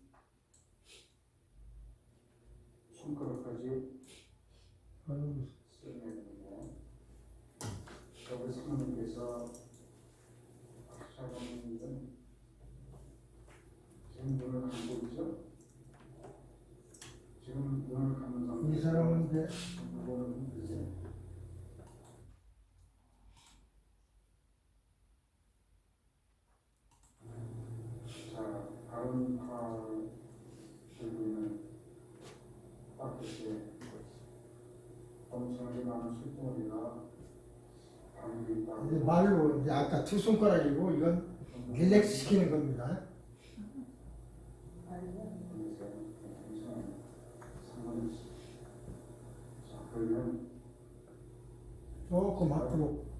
손가락까지 쓰내야 되는데 여기 성령님께서 작업하는 지금 눈을 감고 있죠? 지금 눈을 감는 상태. 이 사람은 이제 무거운 힘드세요? 이렇게 엄청나게 많은 술덩어리가 담겨 있다고. 이제 말로 이제 아까 두 손가락이고 이건 릴렉스 시키는 겁니다. 자, 그러면 조금 앞으로.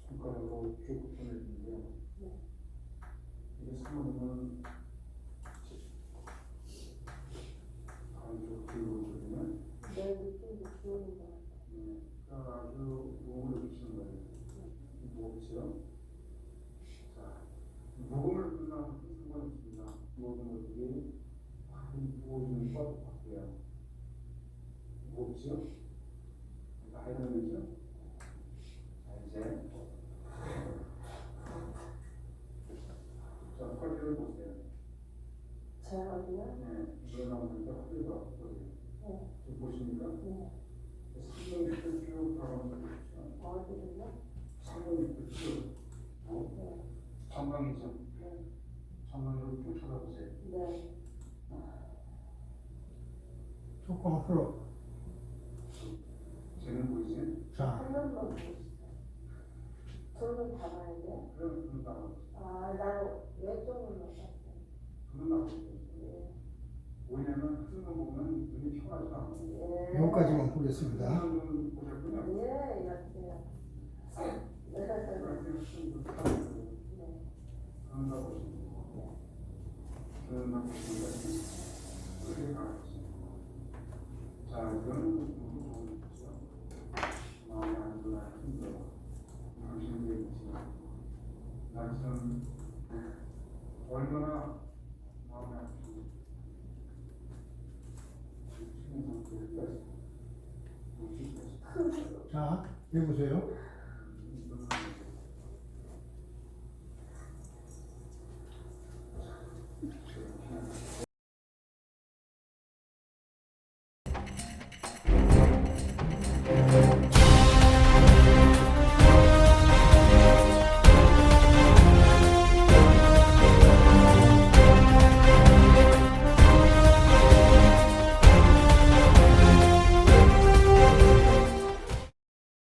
손가락으로 쭉 보내주는데요. 이게 상어는 아주 길거든요. 내 느낌도 좋은 것 같아요. 아주 무음을 붙이는 거예요. 무음이죠. 자, 무음을 끝나면 상관없습니다. 모든 것들이 무음이 빠져요. 무음이죠. 하이라면이죠. 자, 이제 자, 허리를 보세요. 제 어디요? 네, 일어나면서 허리가 보세요. 네. 지금 보십니까? 네. 상당히 쭉 가면서 보시죠. 어디를요? 상당히 쭉. 네. 전방이죠. 네. 전방으로 쭉 쳐다보세요. 네. 조금 앞으로. 쟤는 보이지? 자, 한 번만 보시죠. 저는 다 봐야 돼? 그럼 눈 나가고. 아, 나는 왼쪽으로 봤어요. 눈 나가고. 네. 왜냐면 흐는 거 보면 눈이 피곤하지 않아. 네. 여기까지만 보겠습니다. 눈 보셨군요. 예, 이렇게요. 네. 그런가 보십니다. 그런가 보십니다. 그렇게 가겠습니다. 자, 이거는 너무 좋은 거죠. 마음이 안 좋아 힘들어. 당신이 얘기지. 나 지금 얼마나 마음이 아프고 지금 상태를 뺐어. 자, 해보세요.